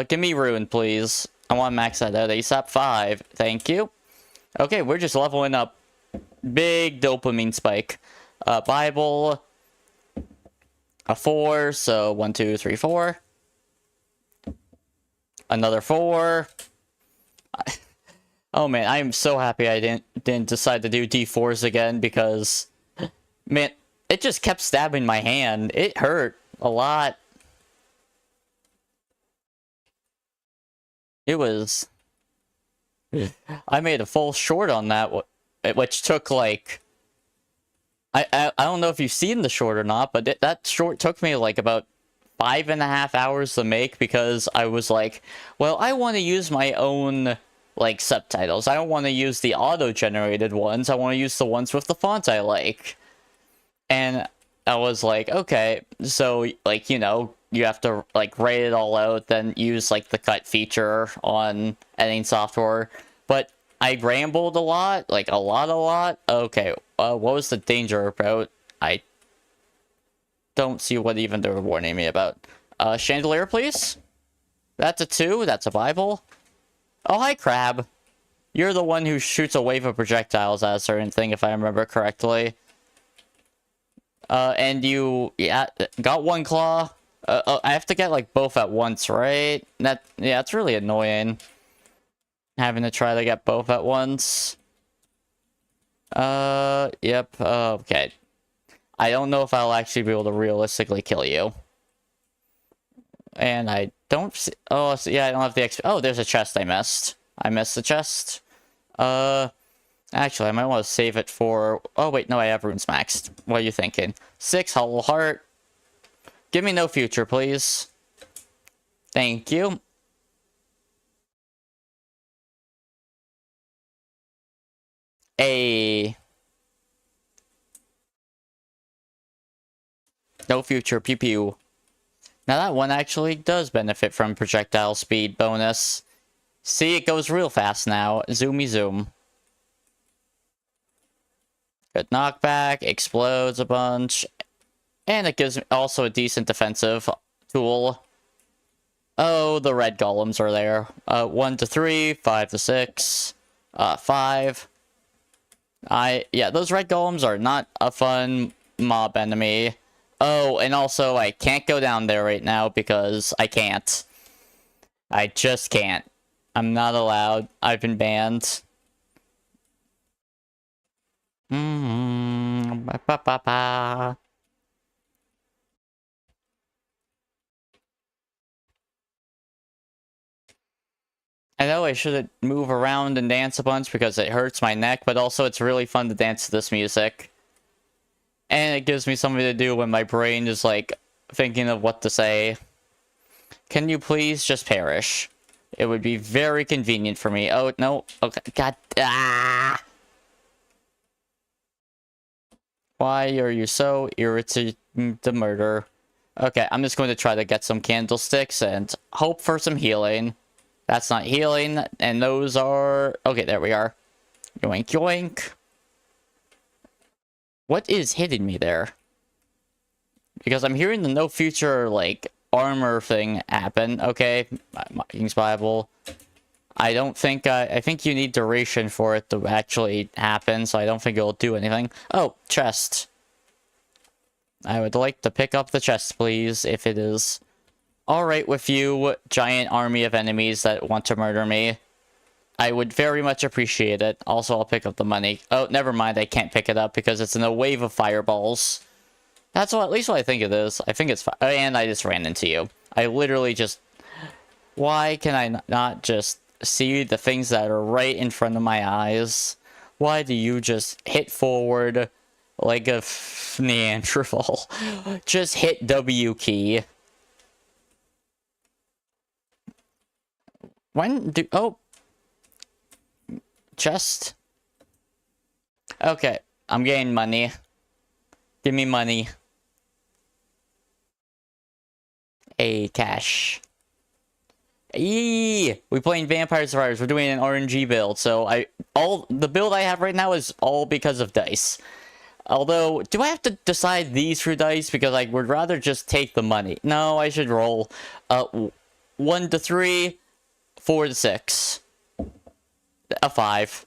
Give me rune, please. I want to max that out ASAP. 5. Thank you. Okay, we're just leveling up. Big dopamine spike. Bible. A 4, so 1, 2, 3, 4. Another 4. Oh man, I am so happy I didn't decide to do D4s again, because, man, it just kept stabbing my hand. It hurt a lot. It was... I made a full short on that, which took, like... I don't know if you've seen the short or not, but that short took me, like, about 5.5 hours to make, because I was like, well, I want to use my own, like, subtitles. I don't want to use the auto-generated ones. I want to use the ones with the font I like. And I was like, okay, so, like, you know, you have to, like, write it all out, then use, like, the cut feature on editing software. But I rambled a lot, like, a lot. Okay, what was the danger about? I don't see what even they were warning me about. Chandelier, please? That's a 2, that's a Bible. Oh, hi, Crab. You're the one who shoots a wave of projectiles at a certain thing, if I remember correctly. And you, yeah, got 1 claw. I have to get, like, both at once, right? Yeah, it's really annoying. Having to try to get both at once. Yep, okay. I don't know if I'll actually be able to realistically kill you. And I don't see... Oh, so yeah, I don't have the XP. Oh, there's a chest I missed. I missed the chest. Actually, I might want to save it for... Oh, wait, no, I have runes maxed. What are you thinking? 6 hollow heart. Give me no future, please. Thank you. No future, pew pew. Now that one actually does benefit from projectile speed bonus. See, it goes real fast now. Zoomy zoom. Good knockback, explodes a bunch. And it gives me also a decent defensive tool. Oh, the red golems are there. 1 to 3, 5 to 6, 5. Yeah, those red golems are not a fun mob enemy. Oh, and also I can't go down there right now because I can't. I just can't. I'm not allowed. I've been banned. Ba ba ba ba. I know I shouldn't move around and dance a bunch because it hurts my neck, but also it's really fun to dance to this music. And it gives me something to do when my brain is, like, thinking of what to say. Can you please just perish? It would be very convenient for me. Oh, no. Okay. God. Ah! Why are you so irritating to murder? Okay, I'm just going to try to get some candlesticks and hope for some healing. That's not healing, and those are... Okay, there we are. Yoink, yoink. What is hitting me there? Because I'm hearing the no future, like, armor thing happen. Okay, King's Bible. I don't think... I think you need duration for it to actually happen, so I don't think it'll do anything. Oh, chest. I would like to pick up the chest, please, if it is alright with you, giant army of enemies that want to murder me. I would very much appreciate it. Also, I'll pick up the money. Oh, never mind, I can't pick it up because it's in a wave of fireballs. That's at least what I think it is. I think it's and I just ran into you. I literally just... Why can I not just see the things that are right in front of my eyes? Why do you just hit forward like a Neanderthal? Just hit W key. When do... Oh. Chest. Okay. I'm getting money. Give me money. Hey, cash. Eee! We playing Vampire Survivors. We're doing an RNG build, so the build I have right now is all because of dice. Although, do I have to decide these for dice? Because I would rather just take the money. No, I should roll 1 to 3, 4 to 6. A 5.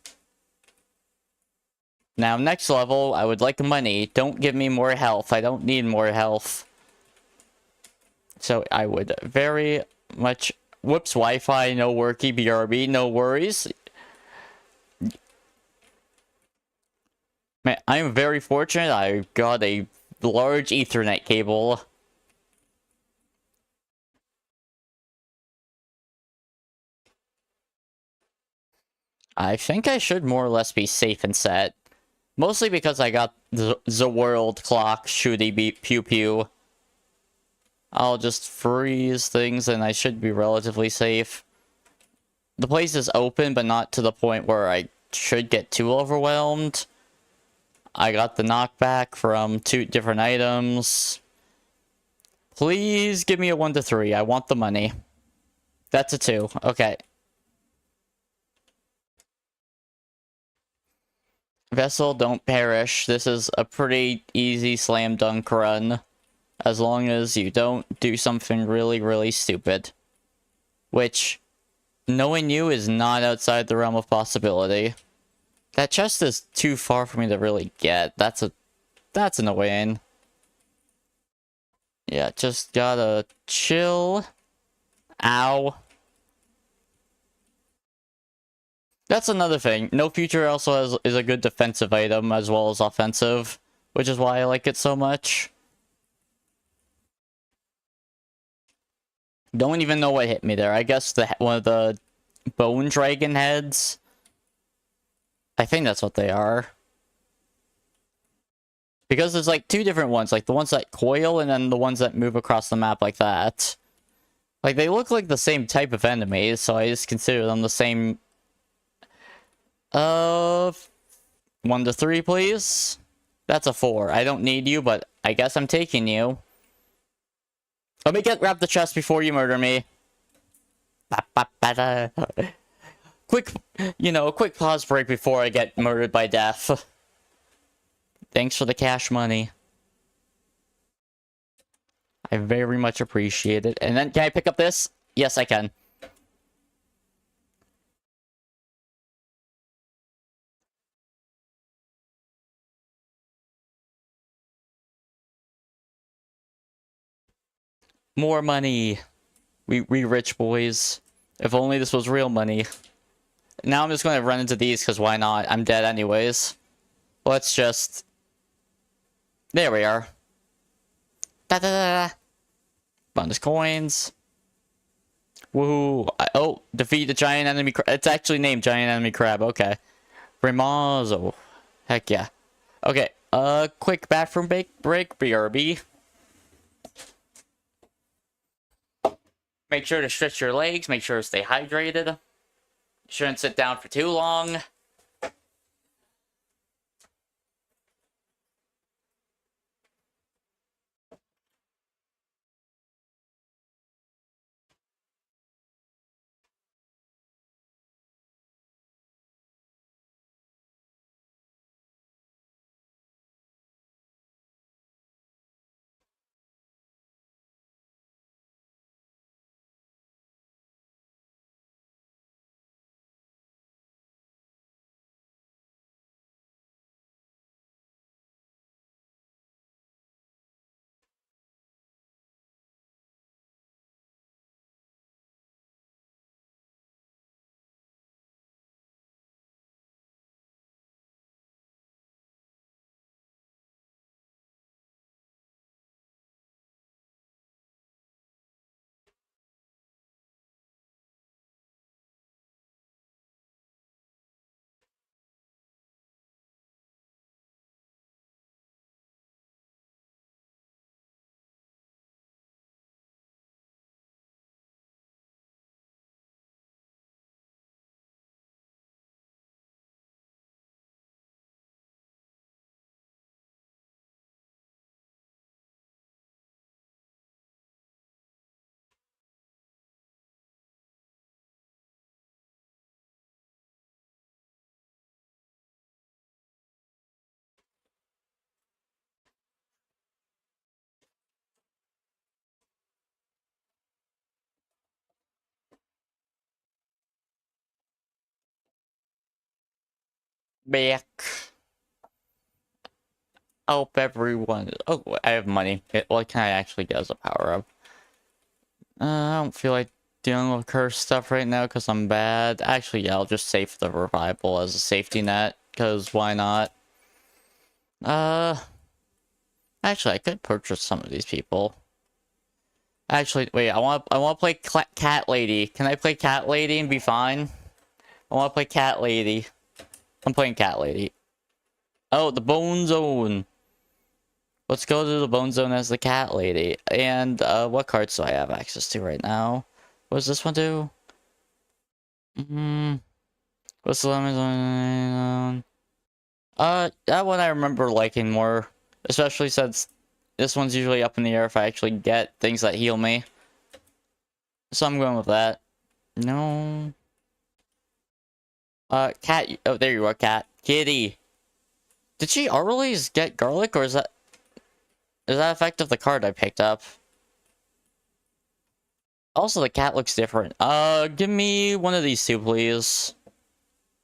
Now, next level, I would like money. Don't give me more health. I don't need more health. So, I would very much... Whoops, Wi-Fi, no worky, BRB, no worries. Man, I'm very fortunate. I got a large Ethernet cable. I think I should more or less be safe and set. Mostly because I got the world clock shooty pew pew. I'll just freeze things and I should be relatively safe. The place is open, but not to the point where I should get too overwhelmed. I got the knockback from 2 different items. Please give me a 1 to 3. I want the money. That's a 2. Okay. Vessel, don't perish. This is a pretty easy slam dunk run. As long as you don't do something really, really stupid. Which, knowing you is not outside the realm of possibility. That chest is too far for me to really get. That's annoying. Yeah, just gotta chill. Ow. That's another thing. No Future also is a good defensive item as well as offensive, which is why I like it so much. Don't even know what hit me there. I guess one of the bone dragon heads. I think that's what they are. Because there's like two different ones, like the ones that coil and then the ones that move across the map like that. Like they look like the same type of enemies, so I just consider them the same. 1 to 3, please. That's a 4. I don't need you, but I guess I'm taking you. Let me grab the chest before you murder me. Quick, a quick pause break before I get murdered by death. Thanks for the cash money. I very much appreciate it. And then, can I pick up this? Yes, I can. More money. We rich boys. If only this was real money. Now I'm just going to run into these, because why not? I'm dead anyways. Let's just... There we are. Da-da-da-da. Bonus coins. Woohoo. Oh, defeat the giant enemy crab. It's actually named Giant Enemy Crab. Okay. Remazo. Heck yeah. Okay. Quick bathroom break. BRB. Make sure to stretch your legs. Make sure to stay hydrated. Shouldn't sit down for too long. Back. Help everyone. Oh, I have money. What can I actually get as a power-up? I don't feel like dealing with cursed stuff right now because I'm bad. Actually, yeah, I'll just save the revival as a safety net, because why not? Actually, I could purchase some of these people. Actually, wait, I want to play Cat Lady. Can I play Cat Lady and be fine? I want to play Cat Lady. I'm playing Cat Lady. Oh, the Bone Zone. Let's go to the Bone Zone as the Cat Lady. And, what cards do I have access to right now? What does this one do? What's the lemon zone? That one I remember liking more. Especially since this one's usually up in the air if I actually get things that heal me. So I'm going with that. No. Cat. Oh, there you are, Cat. Kitty. Did she always get garlic, or is that effect of the card I picked up? Also, the cat looks different. Give me one of these two, please.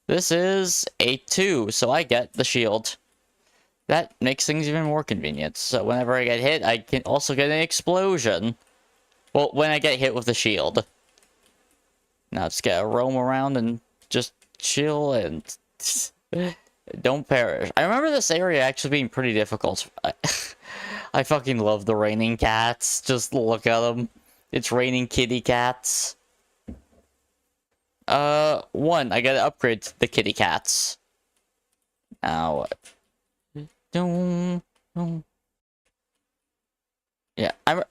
This is a 2, so I get the shield. That makes things even more convenient. So whenever I get hit, I can also get an explosion. Well, when I get hit with the shield. Now just gotta roam around and just chill and don't perish. I remember this area actually being pretty difficult. I fucking love the raining cats. Just look at them. It's raining kitty cats. One, I gotta upgrade the kitty cats. Now, yeah, I'm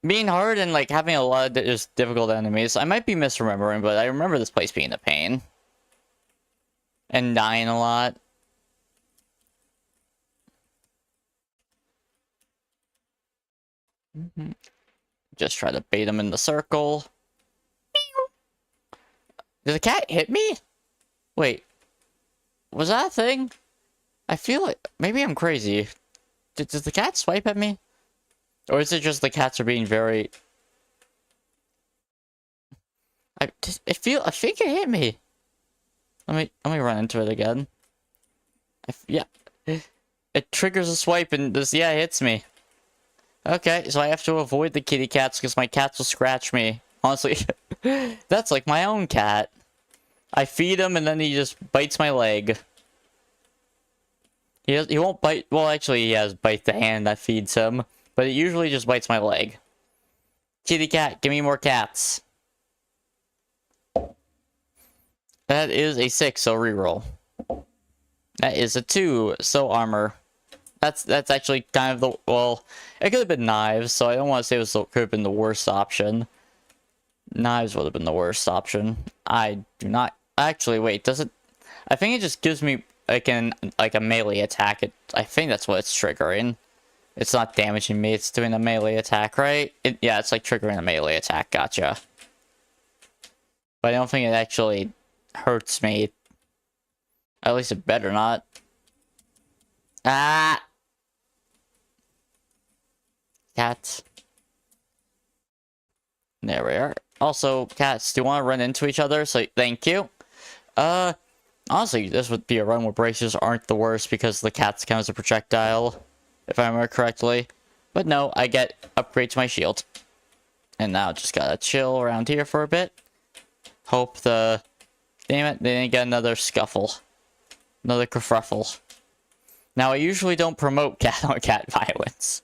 being hard and like having a lot of just difficult enemies. I might be misremembering, but I remember this place being a pain and dying a lot. Just try to bait him in the circle. Did the cat hit me? Wait, was that a thing? I feel like maybe I'm crazy. Does the cat swipe at me? Or is it just the cats are being very... I think it hit me. Let me run into it again. Yeah. It triggers a swipe and this, yeah, it hits me. Okay, so I have to avoid the kitty cats because my cats will scratch me. Honestly, that's like my own cat. I feed him and then he just bites my leg. He won't bite... Well, actually, he has bite the hand that feeds him. But it usually just bites my leg. Kitty cat, give me more cats. That is a 6, so reroll. That is a 2, so armor. That's actually kind of the... Well, it could have been knives, so I don't want to say it could have been the worst option. Knives would have been the worst option. I do not... Actually, wait, does it... I think it just gives me like a melee attack. I think that's what it's triggering. It's not damaging me, it's doing a melee attack, right? Yeah, it's like triggering a melee attack, gotcha. But I don't think it actually hurts me. At least it better not. Ah! Cat. There we are. Also, cats, do you want to run into each other? So, thank you. Honestly, this would be a run where braces aren't the worst because the cats count as a projectile. If I remember correctly. But no, I get upgrade to my shield. And now just gotta chill around here for a bit. Hope the... Damn it, they didn't get another scuffle. Another kerfuffle. Now, I usually don't promote cat-on-cat violence.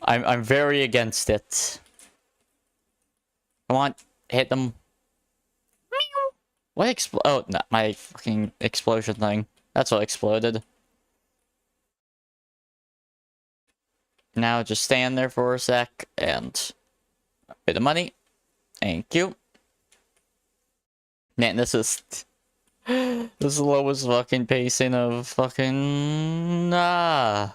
I'm very against it. Come on, hit them. What oh, not my fucking explosion thing. That's what exploded. Now just stand there for a sec and pay the money. Thank you. Man, this is the slowest fucking pacing of fucking the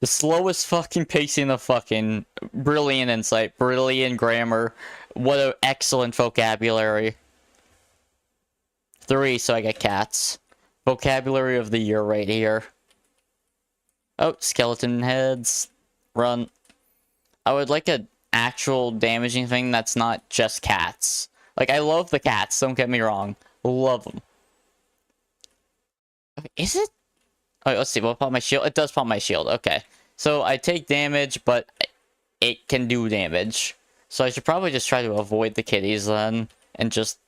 slowest fucking pacing of fucking brilliant insight, brilliant grammar. What an excellent vocabulary. 3, so I get cats. Vocabulary of the year right here. Oh, skeleton heads. Run. I would like an actual damaging thing that's not just cats. Like, I love the cats, don't get me wrong. Love them. Okay, is it? Oh, let's see, will it pop my shield? It does pop my shield, okay. So, I take damage, but it can do damage. So, I should probably just try to avoid the kitties then. And just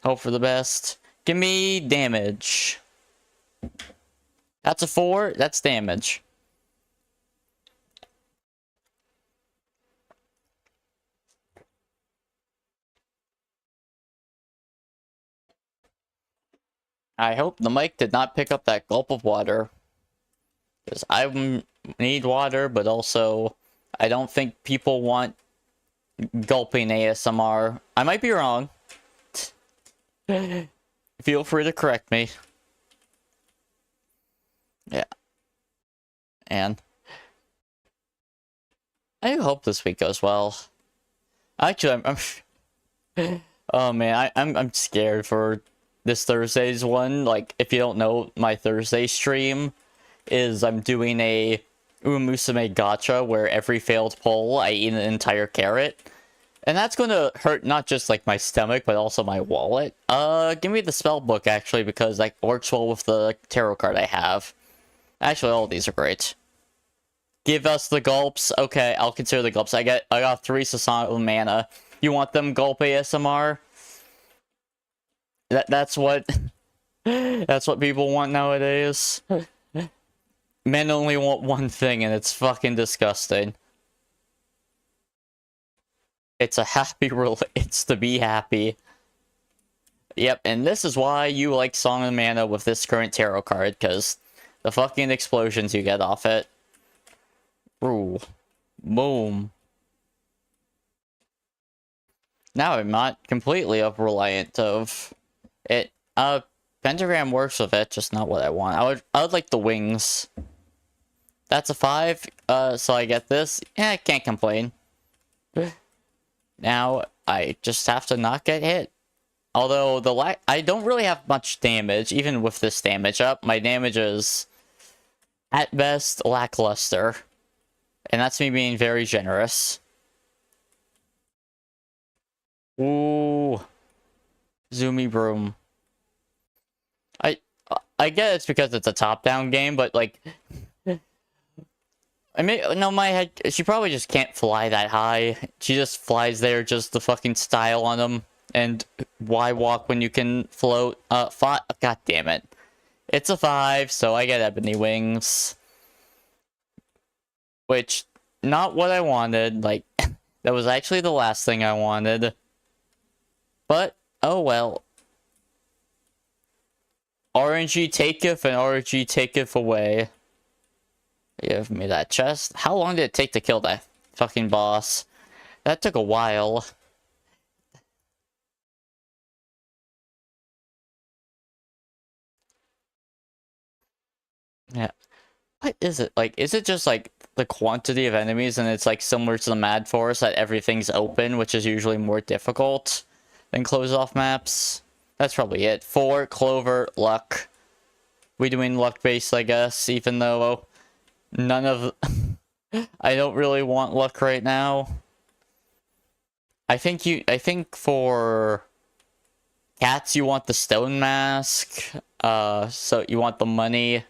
hope for the best. Give me damage. That's a 4, that's damage. I hope the mic did not pick up that gulp of water. Because I need water, but also I don't think people want gulping ASMR. I might be wrong. Feel free to correct me. Yeah. And I hope this week goes well. Actually, I'm oh man, I'm scared for this Thursday's one. Like, if you don't know, my Thursday stream is I'm doing a Umusume gacha where every failed pull I eat an entire carrot. And that's gonna hurt not just like my stomach, but also my wallet. Give me the spell book actually, because that works well with the tarot card I have. Actually, all of these are great. Give us the gulps. Okay, I'll consider the gulps. I got 3 Sasana mana. You want them gulp ASMR? That's what that's what people want nowadays. Men only want one thing, and it's fucking disgusting. It's a happy it's to be happy. Yep, and this is why you like Song of Mana with this current tarot card, because the fucking explosions you get off it. Ooh. Boom. Now I'm not completely reliant of it. Pentagram works with it, just not what I want. I would like the wings. That's a 5, so I get this. Yeah, I can't complain. Now, I just have to not get hit. Although, I don't really have much damage, even with this damage up. My damage is, at best, lackluster. And that's me being very generous. Ooh. Zoomy broom. I get it's because it's a top-down game, but, like... I mean, no, my head... She probably just can't fly that high. She just flies there just to fucking style on them. And why walk when you can float? 5... God damn it. It's a 5, so I get ebony wings. Which, not what I wanted. Like, that was actually the last thing I wanted. But, oh well. RNG taketh and RNG taketh away. Give me that chest. How long did it take to kill that fucking boss? That took a while. Yeah. What is it? Like, is it just like the quantity of enemies and it's like similar to the Mad Forest that everything's open, which is usually more difficult than close off maps? That's probably it. 4, Clover, Luck. We doing luck based, I guess, even though none of... I don't really want luck right now. I think for cats you want the stone mask. So you want the money.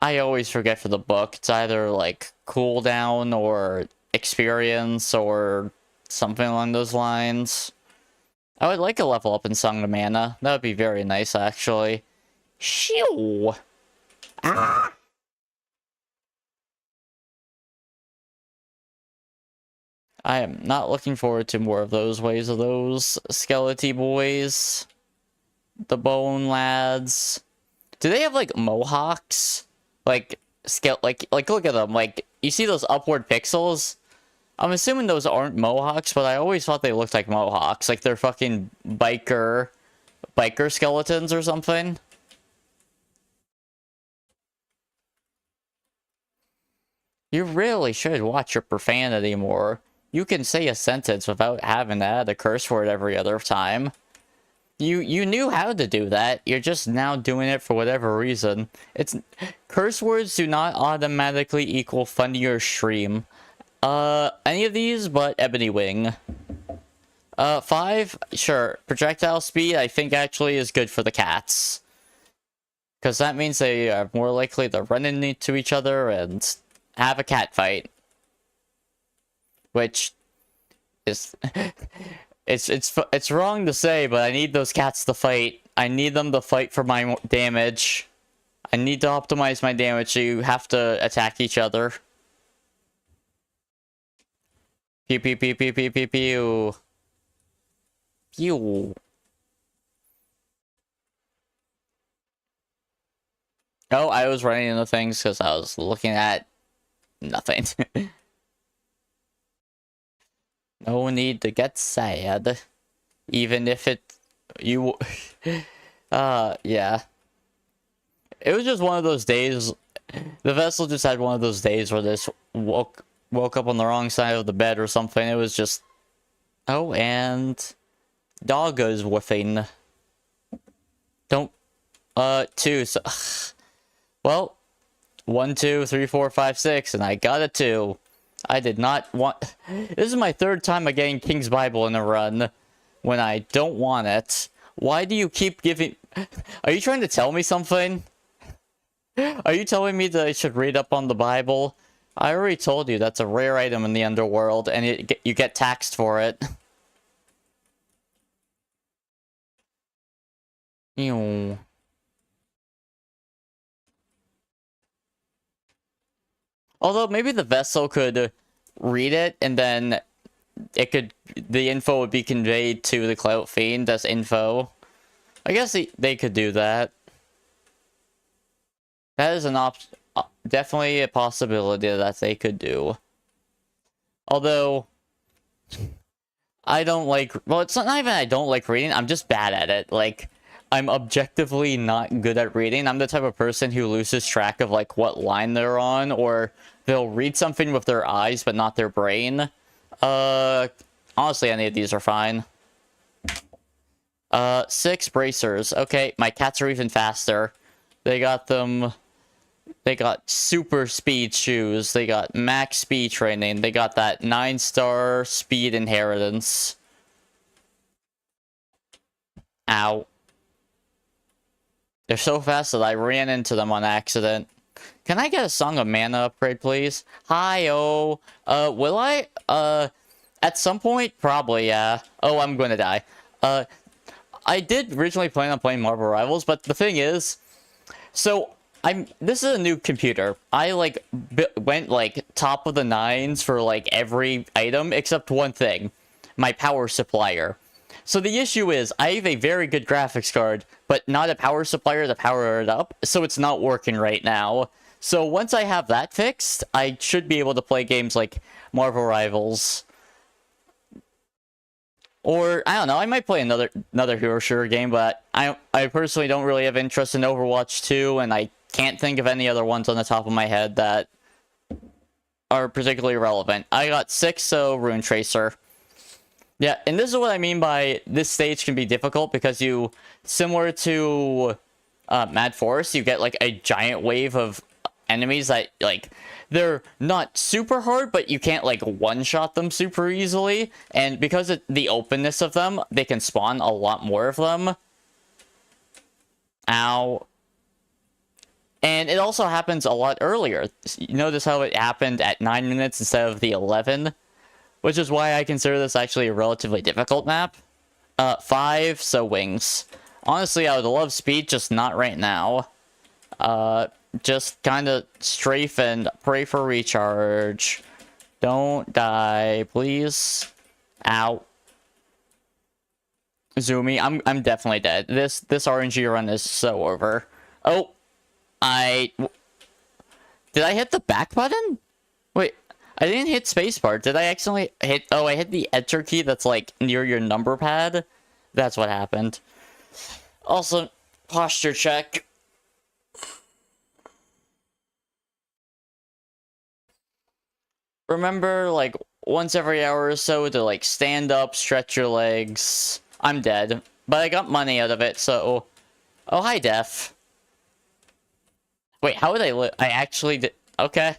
I always forget for the book. It's either like cooldown or experience or something along those lines. I would like a level up in Song of Mana. That would be very nice, actually. Shoo! Ah! I am not looking forward to more of those ways of those skeleton boys. The bone lads. Do they have, like, mohawks? Like, look at them. Like, you see those upward pixels? I'm assuming those aren't mohawks, but I always thought they looked like mohawks. Like they're fucking biker skeletons or something. You really should watch your profanity more. You can say a sentence without having to add a curse word every other time. You knew how to do that. You're just now doing it for whatever reason. Curse words do not automatically equal funnier stream. Any of these but Ebony Wing. 5? Sure. Projectile speed, I think actually is good for the cats. Because that means they are more likely to run into each other and have a cat fight. Which is... it's wrong to say, but I need those cats to fight. I need them to fight for my damage. I need to optimize my damage, so you have to attack each other. Pew pew pew pew pew pew pew. Pew. Oh, I was running into things because I was looking at nothing. No need to get sad. Even if yeah. It was just one of those days. The vessel just had one of those days where this woke up on the wrong side of the bed or something. It was just... Oh, and... Dog is woofing. Don't... 2, so... Well... 1, 2, 3, 4, 5, 6, and I got a 2. I did not want... This is my 3rd time of getting King's Bible in a run. When I don't want it. Why do you keep giving... Are you trying to tell me something? Are you telling me that I should read up on the Bible? I already told you that's a rare item in the underworld, and you get taxed for it. Ew. Although maybe the vessel could read it, and then the info would be conveyed to the Clout Fiend as info. I guess they could do that. That is definitely a possibility that they could do. Although, I don't like, well, it's not even I don't like reading, I'm just bad at it. Like, I'm objectively not good at reading. I'm the type of person who loses track of, like, what line they're on, or they'll read something with their eyes, but not their brain. Honestly, any of these are fine. 6 bracers. Okay, my cats are even faster. They got super speed shoes. They got max speed training. They got that 9-star speed inheritance. Ow. They're so fast that I ran into them on accident. Can I get a Song of Mana upgrade, please? Hi-oh. Will I? At some point? Probably, yeah. Oh, I'm gonna die. I did originally plan on playing Marvel Rivals, but the thing is, so this is a new computer. I like went like top of the 9s for like every item except one thing, my power supplier. So the issue is I have a very good graphics card, but not a power supplier to power it up, so it's not working right now. So once I have that fixed, I should be able to play games like Marvel Rivals. Or, I don't know, I might play another Hero Shooter game, but I personally don't really have interest in Overwatch 2, and I can't think of any other ones on the top of my head that are particularly relevant. I got 6, so Rune Tracer. Yeah, and this is what I mean by this stage can be difficult, because you, similar to Mad Forest, you get, like, a giant wave of enemies that, like, they're not super hard, but you can't, like, one-shot them super easily. And because of the openness of them, they can spawn a lot more of them. Ow. And it also happens a lot earlier. You notice how it happened at 9 minutes instead of the 11? Which is why I consider this actually a relatively difficult map. 5, so wings. Honestly, I would love speed, just not right now. Just kind of strafe and pray for recharge. Don't die, please. Ow. Zoomy, I'm definitely dead. This RNG run is so over. Oh, did I hit the back button? Wait, I didn't hit spacebar. Did I accidentally hit? Oh, I hit the enter key that's like near your number pad. That's what happened. Also, posture check. Remember, like, once every hour or so to, like, stand up, stretch your legs. I'm dead. But I got money out of it, so... Oh, hi, Def. Wait, how would I live? I actually did... Okay.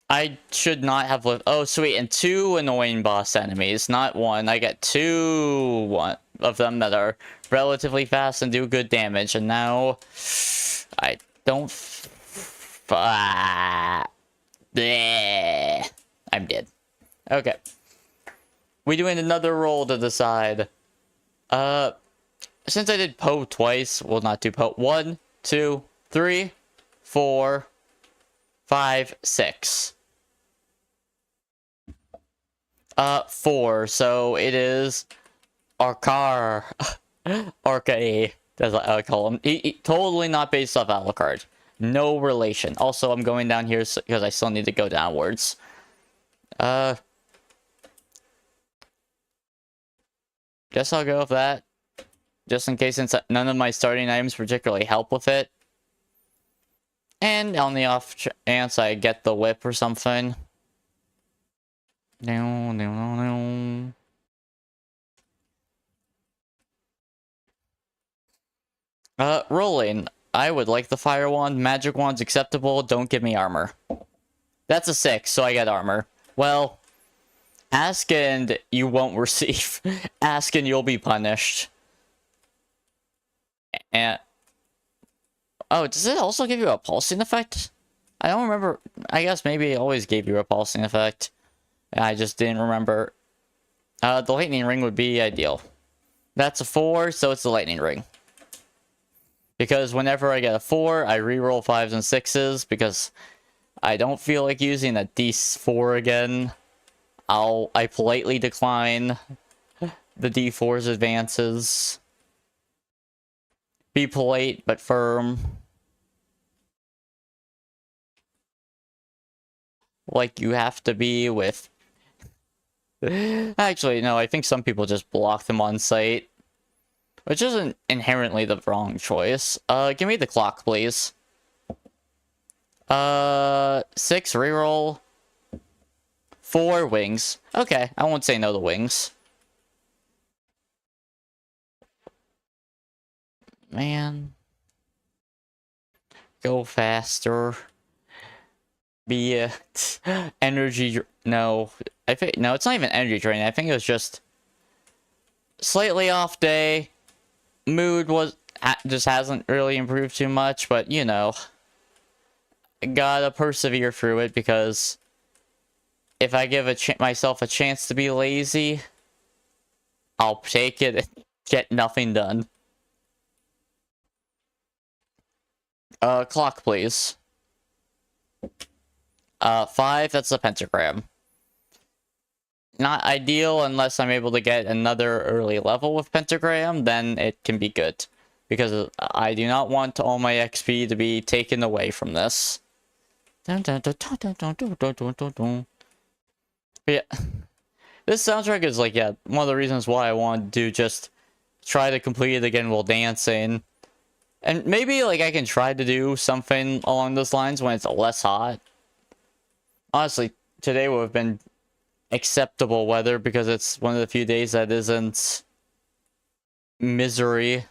I should not have lived... Oh, sweet, and 2 annoying boss enemies, not 1. I get 2 of them that are relatively fast and do good damage, and now... I don't... Bleh. I'm dead. Okay. We doing another roll to decide. Since I did Poe twice, we'll not do Poe. 1, 2, 3, 4, 5, 6. 4. So it is Arcar. Arcade. That's what I call him. He totally not based off Alucard. No relation. Also, I'm going down here because I still need to go downwards. Guess I'll go with that. Just in case, since none of my starting items particularly help with it. And on the off chance I get the whip or something. No, no, no, no. Rolling. I would like the fire wand. Magic wand's acceptable. Don't give me armor. That's a 6, so I get armor. Well, ask and you won't receive. Ask and you'll be punished. And Oh, does it also give you a pulsing effect? I don't remember. I guess maybe it always gave you a pulsing effect. I just didn't remember. The lightning ring would be ideal. That's a 4, so it's the lightning ring. Because whenever I get a 4, I reroll 5s and 6s, because I don't feel like using a D4 again. I politely decline the D4's advances. Be polite, but firm. Like you have to be with... Actually, no, I think some people just block them on sight. Which isn't inherently the wrong choice. Give me the clock, please. 6 reroll. 4 wings. Okay, I won't say no to wings. Man. Go faster. Be energy... No. I think... No, it's not even energy draining. I think it was just... Slightly off day. Mood was... Just hasn't really improved too much, but, you know. Gotta persevere through it, because... If I give myself a chance to be lazy... I'll take it and get nothing done. Clock, please. 5, that's a pentagram. Not ideal unless I'm able to get another early level with pentagram, then it can be good. Because I do not want all my XP to be taken away from this. Yeah. This soundtrack is like, yeah, one of the reasons why I want to just try to complete it again while dancing. And maybe, like, I can try to do something along those lines when it's less hot. Honestly, today would have been acceptable weather because it's one of the few days that isn't misery.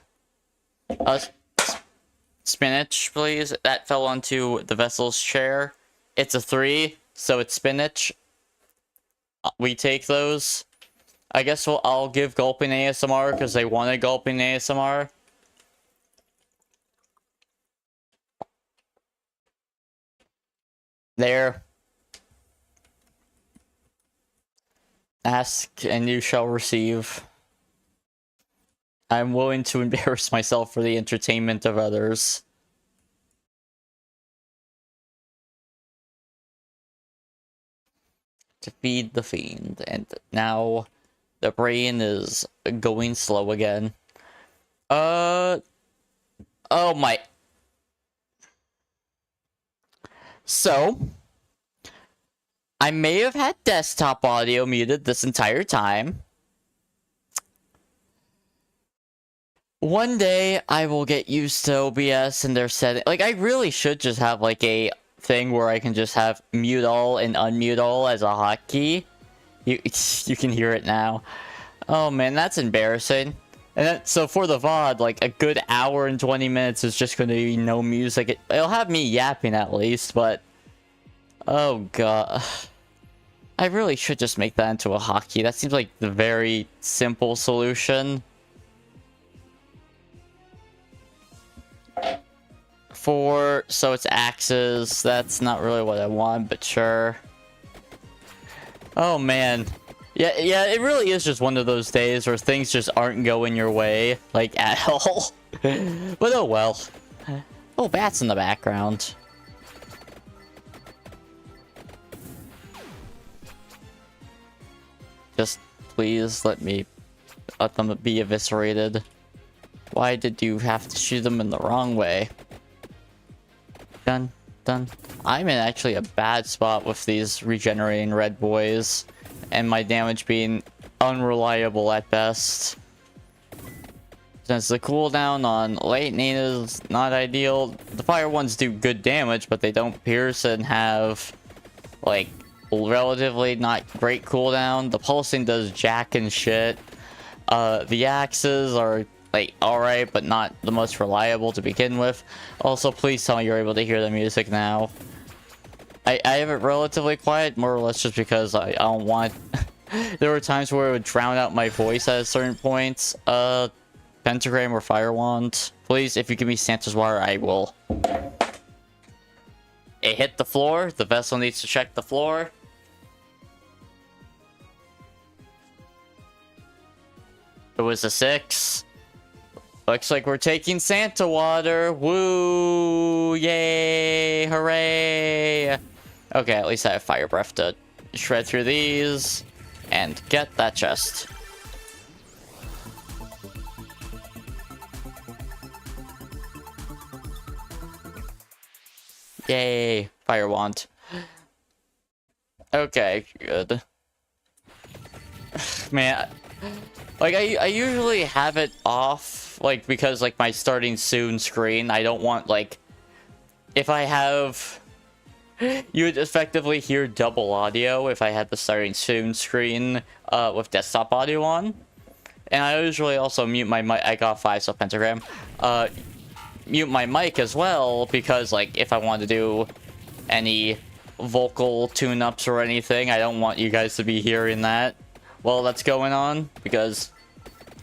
Spinach, please. That fell onto the vessel's chair. It's a 3, so it's spinach. We take those. I guess I'll give gulping ASMR because they wanted gulping ASMR. There. Ask and you shall receive. I'm willing to embarrass myself for the entertainment of others. To feed the fiend. And now the brain is going slow again. Oh my... So, I may have had desktop audio muted this entire time. One day, I will get used to OBS and their setting. Like, I really should just have, like, a thing where I can just have mute all and unmute all as a hotkey. You can hear it now. Oh, man, that's embarrassing. And then, so for the VOD, like, a good hour and 20 minutes is just going to be no music. It'll have me yapping at least, but... Oh, God. I really should just make that into a hotkey. That seems like the very simple solution. 4, so it's axes. That's not really what I want, but sure. Oh, man. Yeah, it really is just one of those days where things just aren't going your way, like, at all. But oh well. Oh, bats in the background. Just please let them be eviscerated. Why did you have to shoot them in the wrong way? Dun, dun. I'm in actually a bad spot with these regenerating red boys. And my damage being unreliable at best. Since the cooldown on lightning is not ideal, the fire ones do good damage, but they don't pierce and have, like, relatively not great cooldown. The pulsing does jack and shit. The axes are, like, alright, but not the most reliable to begin with. Also, please tell me you're able to hear the music now. I have it relatively quiet, more or less just because I don't want... There were times where it would drown out my voice at certain points. pentagram or fire wand. Please, if you give me Santa's water, I will. It hit the floor. The vessel needs to check the floor. It was a 6. Looks like we're taking Santa water. Woo! Yay! Hooray! Okay, at least I have fire breath to shred through these and get that chest. Yay! Fire wand. Okay, good. Man, like I usually have it off, like, because like my starting soon screen, I don't want, like, if I have, you would effectively hear double audio if I had the starting soon screen with desktop audio on. And I usually also mute my mic. I got 5, so pentagram. Mute my mic as well, because like if I want to do any vocal tune-ups or anything, I don't want you guys to be hearing that while that's going on, because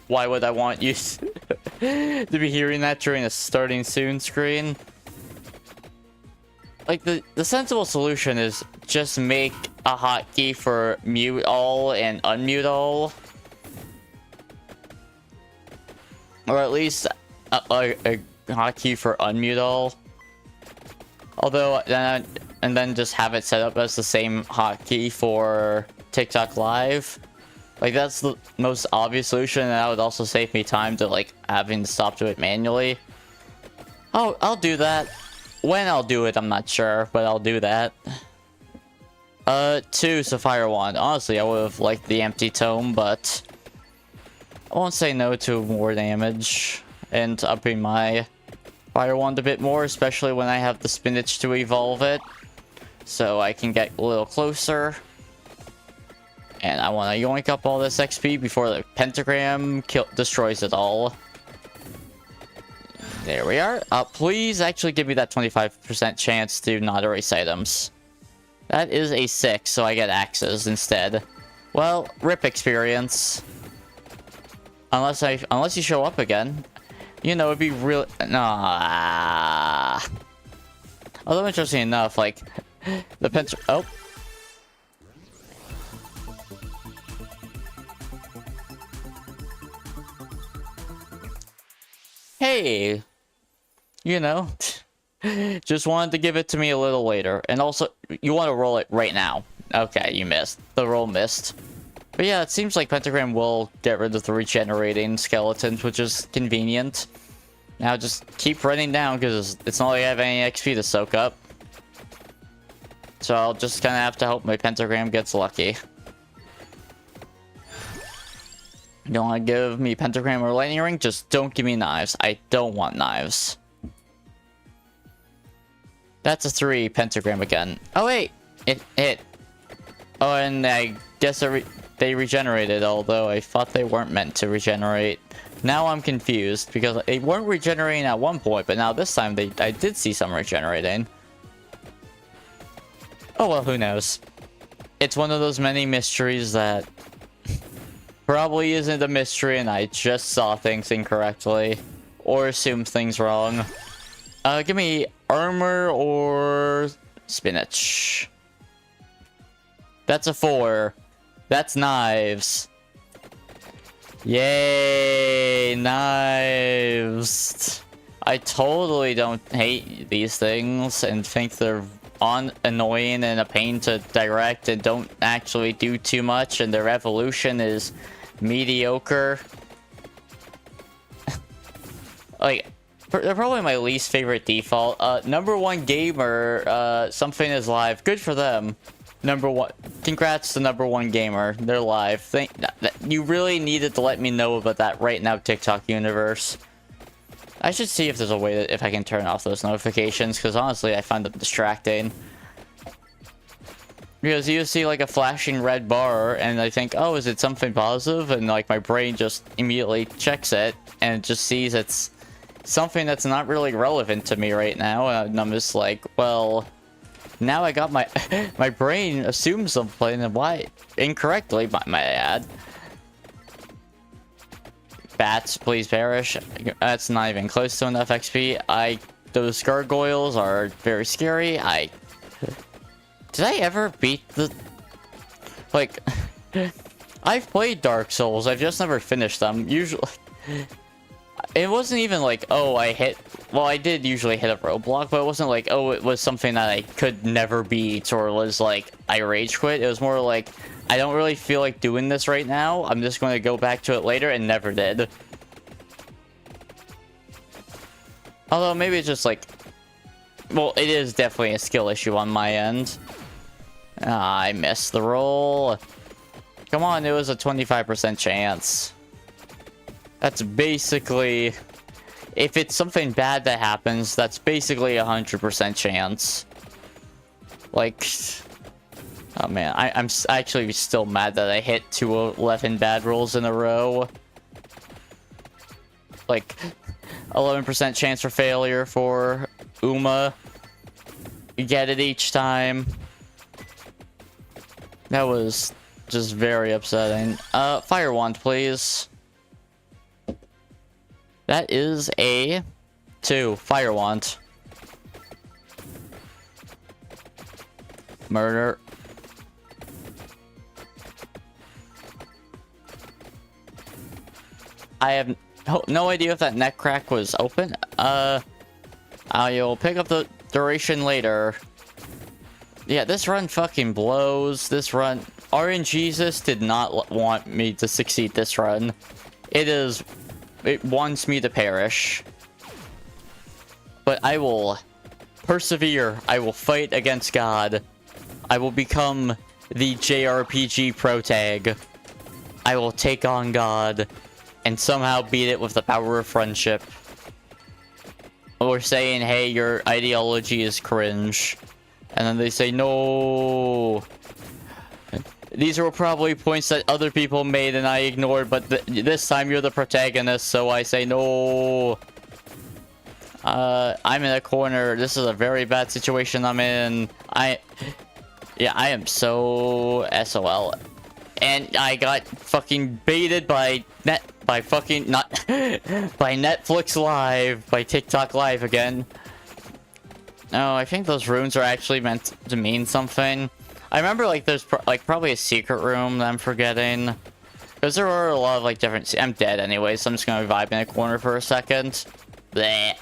why would I want you to be hearing that during a starting soon screen? Like, the sensible solution is just make a hotkey for mute all and unmute all. Or at least a hotkey for unmute all. Although, and then just have it set up as the same hotkey for TikTok Live. Like, that's the most obvious solution, and that would also save me time to, like, having to stop to it manually. Oh, I'll do that. When I'll do it, I'm not sure, but I'll do that. 2, so fire wand. Honestly, I would have liked the empty tome, but I won't say no to more damage and upping my fire wand a bit more, especially when I have the spinach to evolve it, so I can get a little closer. And I want to yoink up all this XP before the pentagram destroys it all. There we are. Please actually give me that 25% chance to not erase items. That is a 6, so I get axes instead. Well, rip experience. Unless you show up again. You know, it'd be real. Nah. Although interesting enough, like the pentagram. Oh. Hey, you know, just wanted to give it to me a little later. And also, you want to roll it right now. Okay, you missed. The roll missed. But yeah, it seems like pentagram will get rid of the regenerating skeletons, which is convenient. Now just keep running down, because it's not like I have any XP to soak up. So I'll just kind of have to hope my pentagram gets lucky. You don't want to give me pentagram or lightning ring? Just don't give me knives. I don't want knives. That's a 3 pentagram again. Oh wait, it hit. Oh, and I guess they regenerated, although I thought they weren't meant to regenerate. Now I'm confused, because they weren't regenerating at one point, but now this time I did see some regenerating. Oh well, who knows? It's one of those many mysteries that probably isn't a mystery, and I just saw things incorrectly. Or assumed things wrong. Give me armor or spinach. That's a 4. That's knives. Yay, knives. I totally don't hate these things and think they're annoying and a pain to direct and don't actually do too much, and their evolution is mediocre. Like, they're probably my least favorite default. #1 gamer, something is live. Good for them. #1. Congrats to #1 gamer. They're live. You really needed to let me know about that right now, TikTok universe. I should see if there's a way that if I can turn off those notifications, because honestly, I find them distracting. Because you see like a flashing red bar, and I think, oh, is it something positive? And like my brain just immediately checks it, and just sees it's something that's not really relevant to me right now. And I'm just like, well, now I got my my brain assumes something, and why incorrectly, my ad. Bats, please perish. That's not even close to enough XP. Those gargoyles are very scary. Did I ever beat the... Like... I've played Dark Souls, I've just never finished them. Usually... It wasn't even like, oh, I hit... Well, I did usually hit a roadblock, but it wasn't like, oh, it was something that I could never beat, or was like, I rage quit. It was more like, I don't really feel like doing this right now. I'm just going to go back to it later, and never did. Although, maybe it's just like... Well, it is definitely a skill issue on my end. Ah, I missed the roll. Come on, it was a 25% chance. That's basically... If it's something bad that happens, that's basically a 100% chance. Like... Oh man, I'm actually still mad that I hit 211 bad rolls in a row. Like, 11% chance for failure for Uma. You get it each time. That was just very upsetting. Fire wand, please. That is a 2. Fire wand. Murder. I have no idea if that neck crack was open. I'll pick up the duration later. Yeah, this run fucking blows. This run... RNGesus did not want me to succeed this run. It wants me to perish. But I will persevere. I will fight against God. I will become the JRPG protag. I will take on God and somehow beat it with the power of friendship. Or saying, hey, your ideology is cringe. And then they say, no. These are probably points that other people made and I ignored, but this time you're the protagonist, so I say no. I'm in a corner. This is a very bad situation I'm in. Yeah, I am so SOL. And I got fucking baited by Netflix Live, by TikTok Live again. No, I think those runes are actually meant to mean something. I remember, like, there's probably a secret room that I'm forgetting. Because there are a lot of, like, different... I'm dead anyway, so I'm just gonna vibe in a corner for a second. Bleh.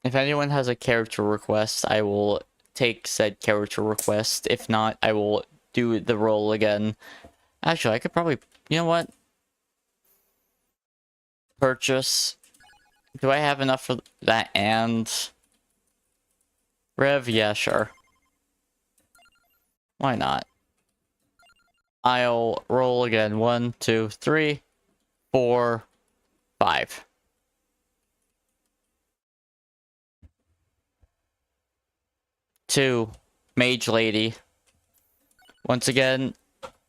If anyone has a character request, I will take said character request. If not, I will do the roll again. Actually, I could probably... You know what? Purchase. Do I have enough for that and... Rev? Yeah, sure. Why not? I'll roll again. 1, 2, 3, 4, 5. Two, Mage Lady. Once again,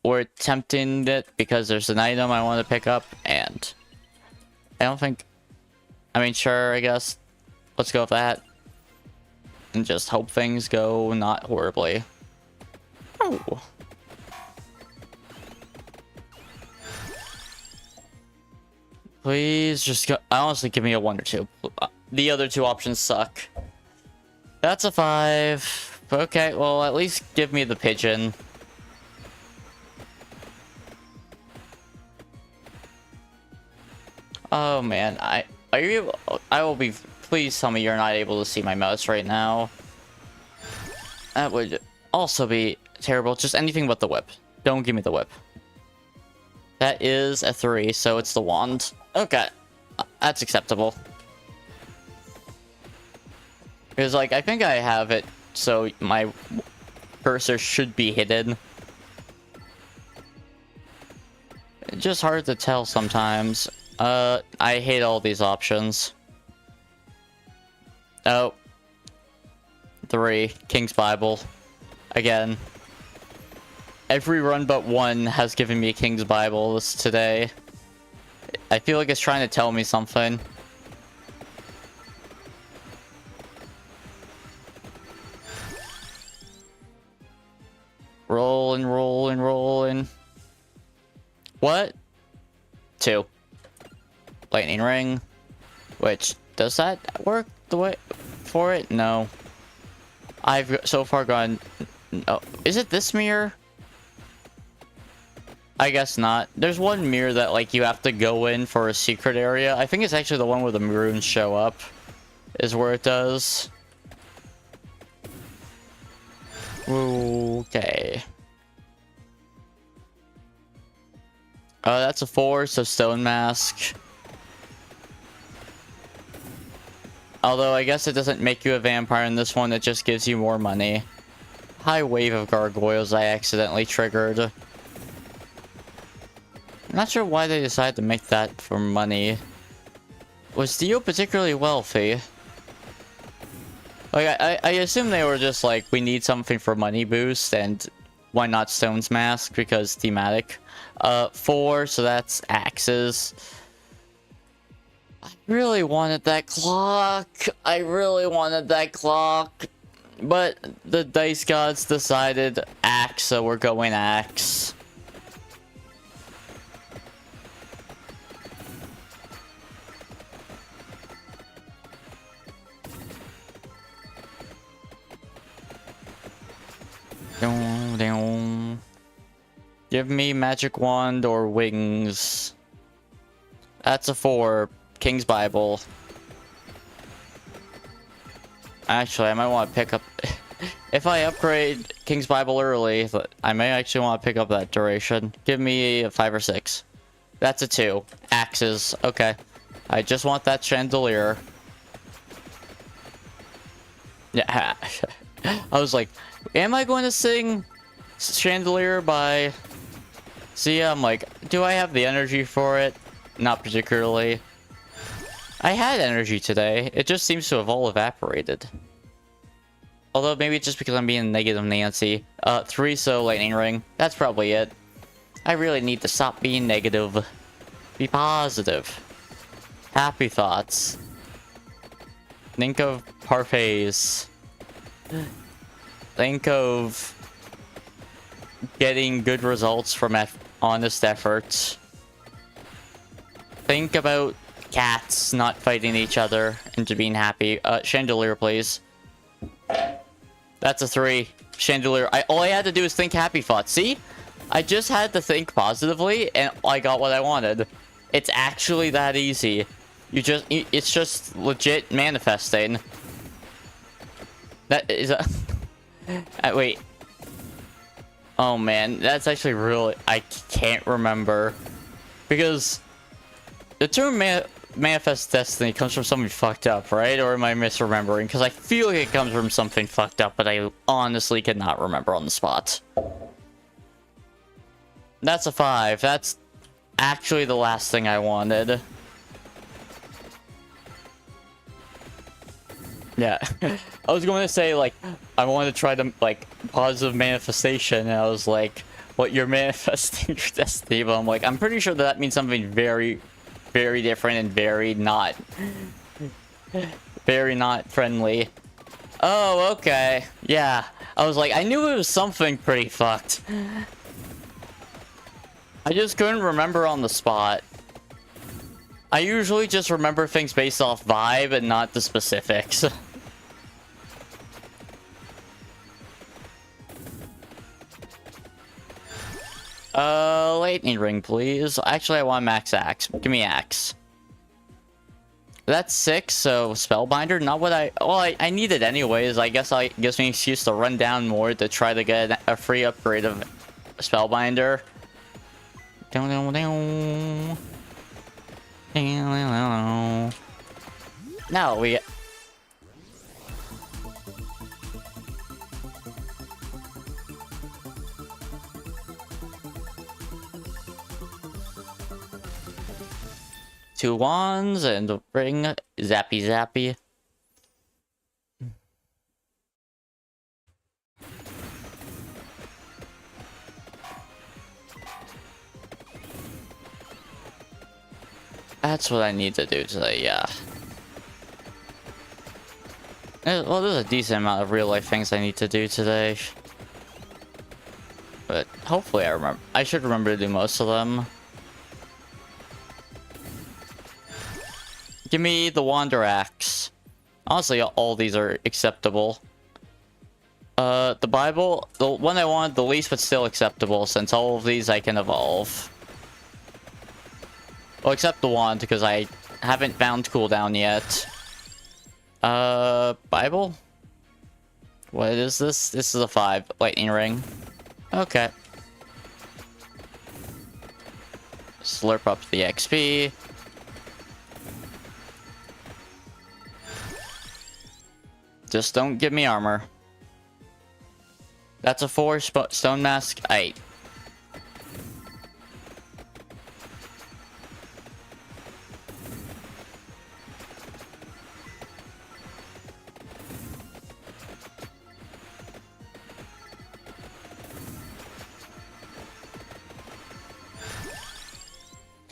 we're attempting it because there's an item I want to pick up, and I don't think... I mean, sure, I guess. Let's go with that. And just hope things go not horribly. Oh. Please just go... Honestly, give me a 1 or 2. The other two options suck. That's a 5. Okay, well, at least give me the pigeon. Oh man, are you able... I will be... Please tell me you're not able to see my mouse right now. That would also be terrible. Just anything but the whip. Don't give me the whip. That is a 3, so it's the wand. Okay, that's acceptable. Because, like, I think I have it, so my cursor should be hidden. It's just hard to tell sometimes. I hate all these options. Oh. 3. King's Bible. Again. Every run but one has given me King's Bible today. I feel like it's trying to tell me something. Rolling, rolling, rolling. What? 2. Lightning ring. Which, does that work the way for it? No. I've so far gone... Oh, is it this mirror? I guess not. There's one mirror that, like, you have to go in for a secret area. I think it's actually the one where the runes show up. Is where it does. Okay. That's a 4, so stone mask. Although I guess it doesn't make you a vampire in this one, it just gives you more money. High wave of gargoyles I accidentally triggered. I'm not sure why they decided to make that for money. Was Dio particularly wealthy? Like, I assume they were just like, we need something for money boost, and why not Stone's Mask, because thematic. 4, so that's axes. I really wanted that clock. I really wanted that clock. But the dice gods decided axe, so we're going axe. Give me magic wand or wings. That's a 4. King's Bible. Actually, I might want to pick up... If I upgrade King's Bible early, I may actually want to pick up that duration. Give me a 5 or 6. That's a 2. Axes. Okay. I just want that chandelier. Yeah. I was like, am I going to sing Chandelier by Sia? I'm like, do I have the energy for it? Not particularly. I had energy today. It just seems to have all evaporated. Although maybe it's just because I'm being negative Nancy. 3, so lightning ring. That's probably it. I really need to stop being negative. Be positive. Happy thoughts. Think of parfaits. Think of getting good results from honest efforts. Think about cats not fighting each other into being happy. Chandelier, please. That's a 3. Chandelier. All I had to do is think happy thoughts. See? I just had to think positively, and I got what I wanted. It's actually that easy. It's just legit manifesting. That is a... wait. Oh man, that's actually really... I can't remember. Because the term manifest destiny comes from something fucked up, right? Or am I misremembering? Because I feel like it comes from something fucked up, but I honestly cannot remember on the spot. That's a 5. That's actually the last thing I wanted. Yeah. I was going to say, like, I wanted to try to, like, positive manifestation, and I was like, what, you're manifesting your destiny? But I'm like, I'm pretty sure that means something very, very different and very not friendly. Oh, okay. Yeah. I was like, I knew it was something pretty fucked. I just couldn't remember on the spot. I usually just remember things based off vibe and not the specifics. Lightning ring, please. Actually, I want max axe. Give me axe. That's 6, so spellbinder. Not what I need it anyways. I guess it gives me an excuse to run down more to try to get a free upgrade of spellbinder. Now we... Two wands and a ring. Zappy zappy. That's what I need to do today, yeah. Well, there's a decent amount of real life things I need to do today. Hopefully I remember. I should remember to do most of them. Give me the Wander Axe. Honestly, all these are acceptable. The Bible, the one I wanted the least, but still acceptable, since all of these I can evolve. Well, except the wand, because I haven't found cooldown yet. Bible? What is this? This is a 5. Lightning Ring. Okay. Slurp up the XP. Just don't give me armor. That's a 4 stone mask. 8.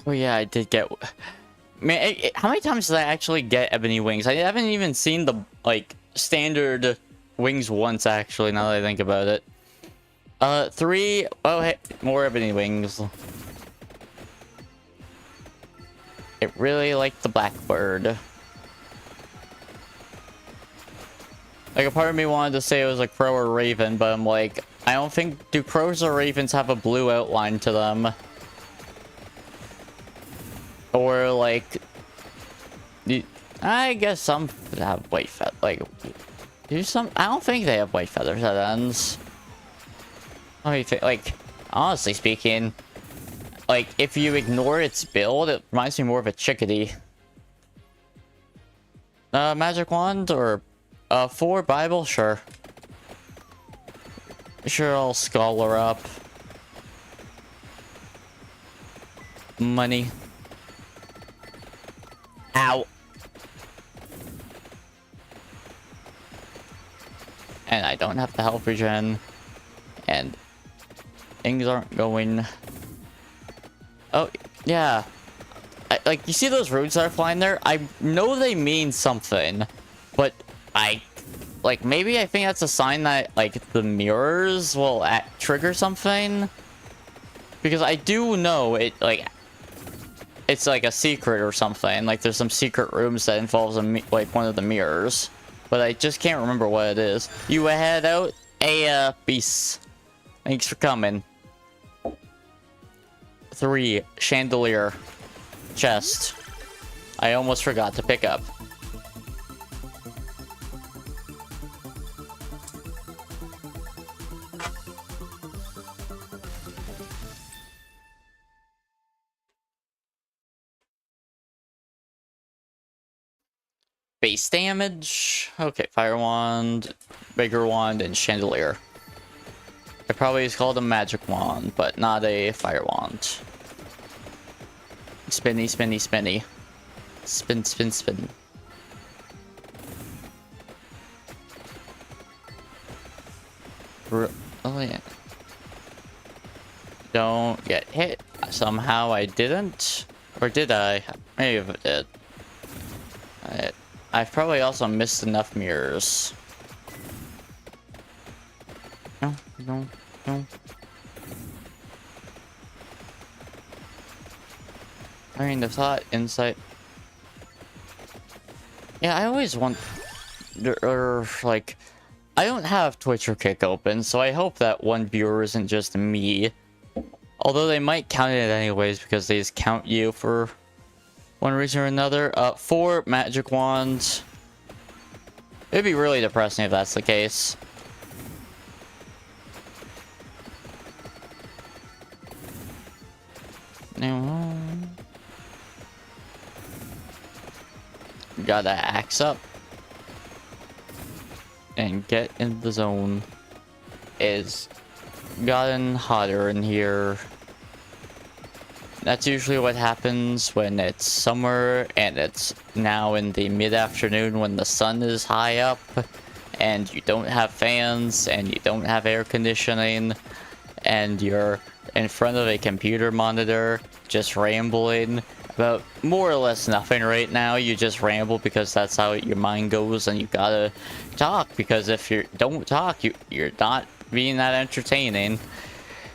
Oh yeah, I did get... Man, how many times did I actually get ebony wings? I haven't even seen the, like, standard wings once, actually, now that I think about it. 3... Oh, hey, more ebony wings. I really like the blackbird. Like, a part of me wanted to say it was a crow or raven, but I'm like, I don't think... Do crows or ravens have a blue outline to them? Or, like... I guess some have white feathers. Like, do some... I don't think they have white feathers at ends. Let me think. Like, honestly speaking, like, if you ignore its build, it reminds me more of a chickadee. Magic wand or 4 Bible? Sure. Sure, I'll scholar up. Money. Ow. And I don't have the health regen. And things aren't going... Oh, yeah. Like, you see those runes that are flying there? I know they mean something. But like, maybe I think that's a sign that, like, the mirrors will trigger something. Because I do know it, like... It's like a secret or something. Like, there's some secret rooms that involves like one of the mirrors, but I just can't remember what it is. You head out, beast. Thanks for coming. 3 chandelier chest. I almost forgot to pick up. Base damage. Okay, fire wand, bigger wand, and chandelier. It probably is called a magic wand, but not a fire wand. Spinny, spinny, spinny. Spin, spin, spin. Oh yeah. Don't get hit. Somehow I didn't. Or did I? Maybe I did. I've probably also missed enough mirrors. No, no, no. I mean, the thought, insight. Yeah, I always want... Or, like... I don't have Twitch or Kick open, so I hope that one viewer isn't just me. Although they might count it anyways, because they just count you for... one reason or another. 4 magic wands. It'd be really depressing if that's the case. Gotta axe up. And get in the zone. It's gotten hotter in here. That's usually what happens when it's summer and it's now in the mid-afternoon when the sun is high up and you don't have fans and you don't have air conditioning and you're in front of a computer monitor just rambling about more or less nothing right now. You just ramble because that's how your mind goes, and you gotta talk because if you don't talk, you're not being that entertaining.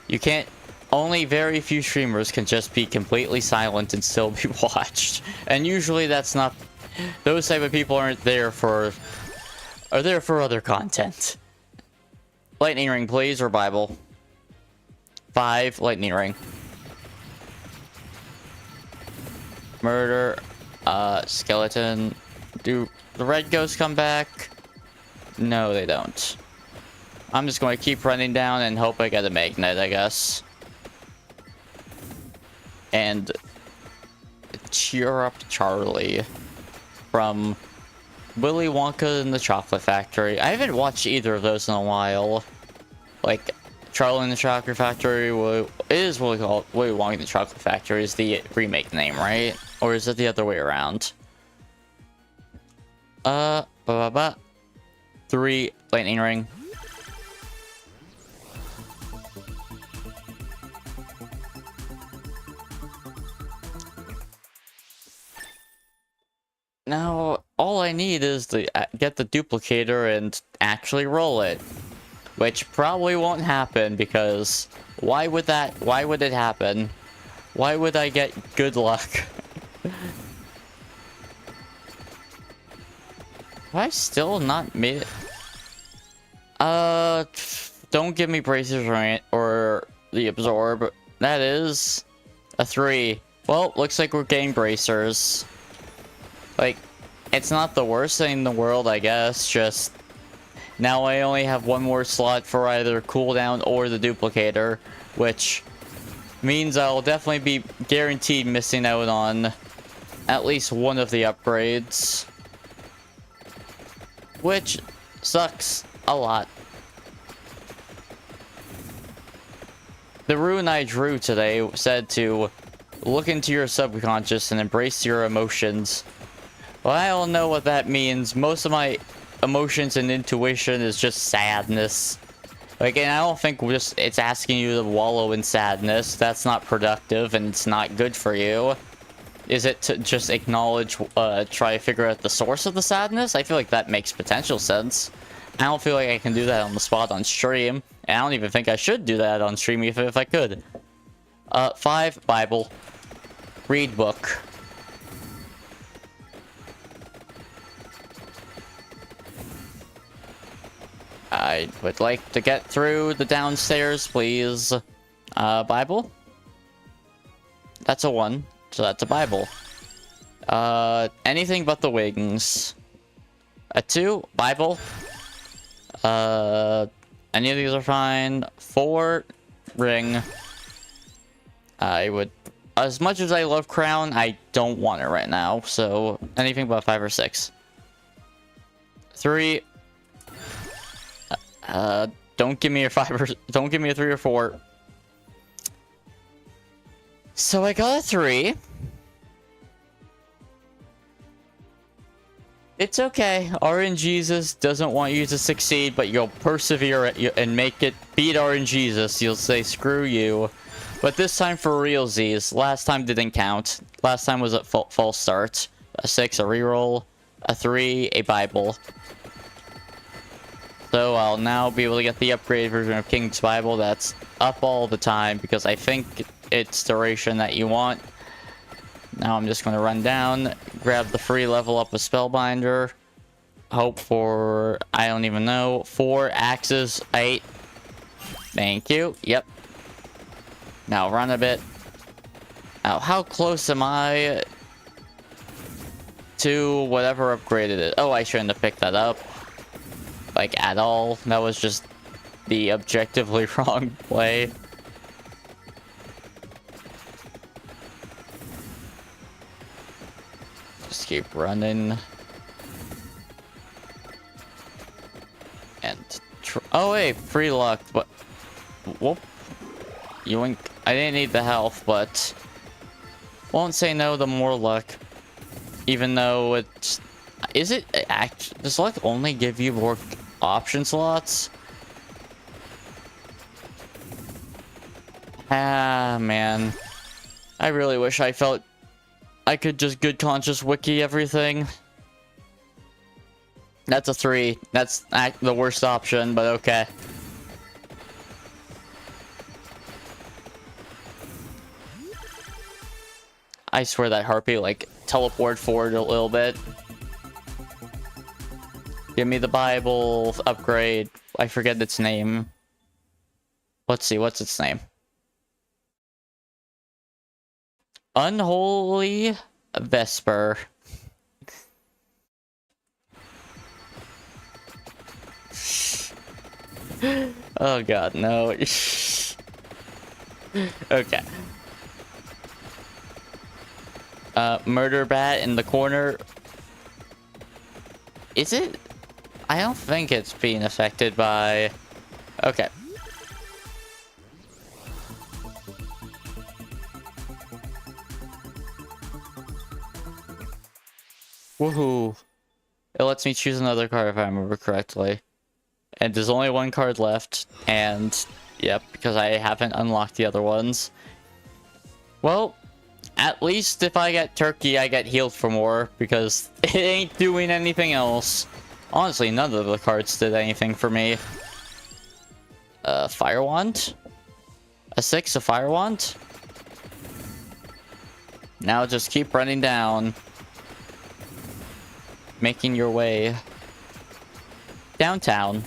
You can't... Only very few streamers can just be completely silent and still be watched. And usually that's not... Those type of people aren't there for... Are there for other content. Lightning ring, please, or Bible. 5, lightning ring. Murder. Skeleton. Do the red ghosts come back? No, they don't. I'm just going to keep running down and hope I get a magnet, I guess. And cheer up Charlie from Willy Wonka and the Chocolate Factory. I haven't watched either of those in a while. Like, Charlie and the Chocolate Factory it is what we call Willy Wonka and the Chocolate Factory is the remake name, right? Or is it the other way around? 3, lightning ring. Now, all I need is to get the duplicator and actually roll it. Which probably won't happen because why would it happen? Why would I get good luck? Have I still not made it? Don't give me bracers or the absorb. That is a 3. Well, looks like we're getting bracers. Like, it's not the worst thing in the world, I guess, just... Now I only have one more slot for either cooldown or the duplicator, which means I'll definitely be guaranteed missing out on at least one of the upgrades. Which sucks a lot. The rune I drew today said to look into your subconscious and embrace your emotions. Well, I don't know what that means. Most of my emotions and intuition is just sadness. Like, and I don't think it's asking you to wallow in sadness. That's not productive and it's not good for you. Is it to just acknowledge, try to figure out the source of the sadness? I feel like that makes potential sense. I don't feel like I can do that on the spot on stream. And I don't even think I should do that on stream if I could. 5, Bible. Read book. I would like to get through the downstairs, please. Bible? That's a 1, so that's a Bible. Anything but the wings. A 2, Bible. Any of these are fine. 4, ring. I would... As much as I love crown, I don't want it right now, so anything but 5 or 6. 3... don't give me a 5 or... Don't give me a 3 or 4. So I got a 3. It's okay. RNGesus doesn't want you to succeed, but you'll persevere and make it beat RNGesus. You'll say, screw you. But this time for realsies. Last time didn't count. Last time was a false start. A 6, a reroll. A 3, a Bible. So I'll now be able to get the upgraded version of King's Bible that's up all the time because I think it's duration that you want. Now I'm just going to run down, grab the free level up with Spellbinder. Hope for, I don't even know, 4 axes, 8. Thank you. Yep. Now run a bit. Now how close am I to whatever upgraded it? Oh, I shouldn't have picked that up. Like, at all. That was just the objectively wrong play. Just keep running. And... oh, hey! Free luck, but... whoop. Yoink. I didn't need the health, but... won't say no to more luck. Even though it's... is it... does luck only give you more option slots? Ah, man. I really wish I felt I could just good conscious wiki everything. That's a 3. That's the worst option, but okay. I swear that harpy, like, teleport forward a little bit. Give me the Bible upgrade. I forget its name. Let's see, what's its name? Unholy Vesper. Oh god, no. Okay. Murder bat in the corner. Is it? I don't think it's being affected by... Okay. Woohoo. It lets me choose another card if I remember correctly. And there's only one card left, and yep, because I haven't unlocked the other ones. Well, at least if I get turkey, I get healed for more, because it ain't doing anything else. Honestly, none of the cards did anything for me. Fire wand? A 6, a fire wand? Now just keep running down. Making your way downtown.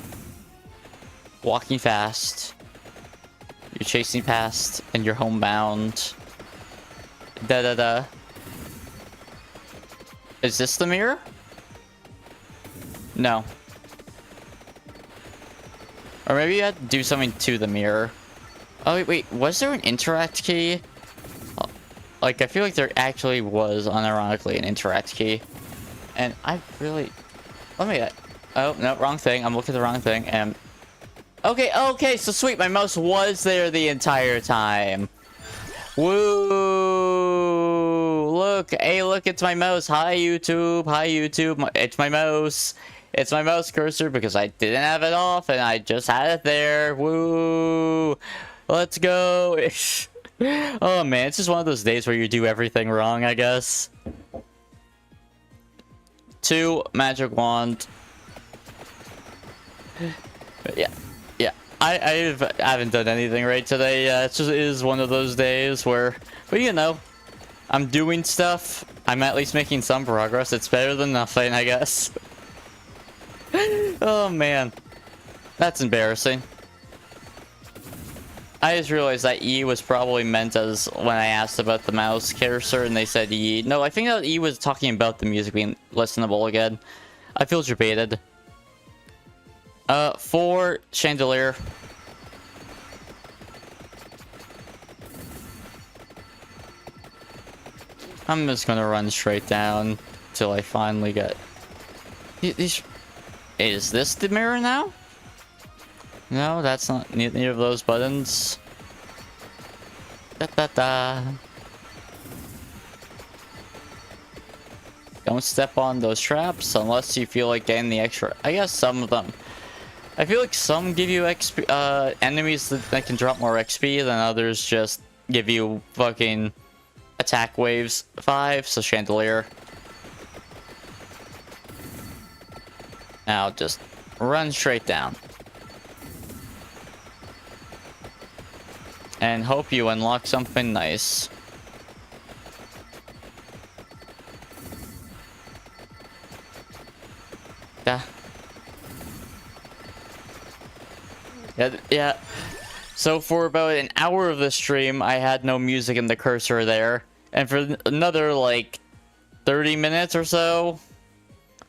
Walking fast. You're chasing past and you're homebound. Da-da-da. Is this the mirror? No. Or maybe you had to do something to the mirror. Oh, wait. Was there an interact key? Like, I feel like there actually was, unironically, an interact key. And I really... Let me... Oh, no, wrong thing. I'm looking at the wrong thing, and... Okay, so sweet. My mouse was there the entire time. Woo! Look, hey, look, it's my mouse. Hi, YouTube. Hi, YouTube. It's my mouse. It's my mouse cursor because I didn't have it off, and I just had it there. Woo! Let's go. Oh, man, it's just one of those days where you do everything wrong, I guess. 2 magic wand. Yeah. I haven't done anything right today. It is one of those days where, but you know, I'm doing stuff. I'm at least making some progress. It's better than nothing, I guess. Oh man, that's embarrassing. I just realized that E was probably meant as when I asked about the mouse cursor and they said E. No, I think that E was talking about the music being listenable again. I feel debated. 4 chandelier. I'm just gonna run straight down till I finally get... Is this the mirror now? No, that's not neither of those buttons. Da-da-da. Don't step on those traps unless you feel like getting the extra... I guess some of them... I feel like some give you XP, enemies that can drop more XP than others just give you fucking attack waves 5, so chandelier. Now just run straight down. And hope you unlock something nice. Yeah. So for about an hour of the stream, I had no music in the cursor there. And for another, like, 30 minutes or so,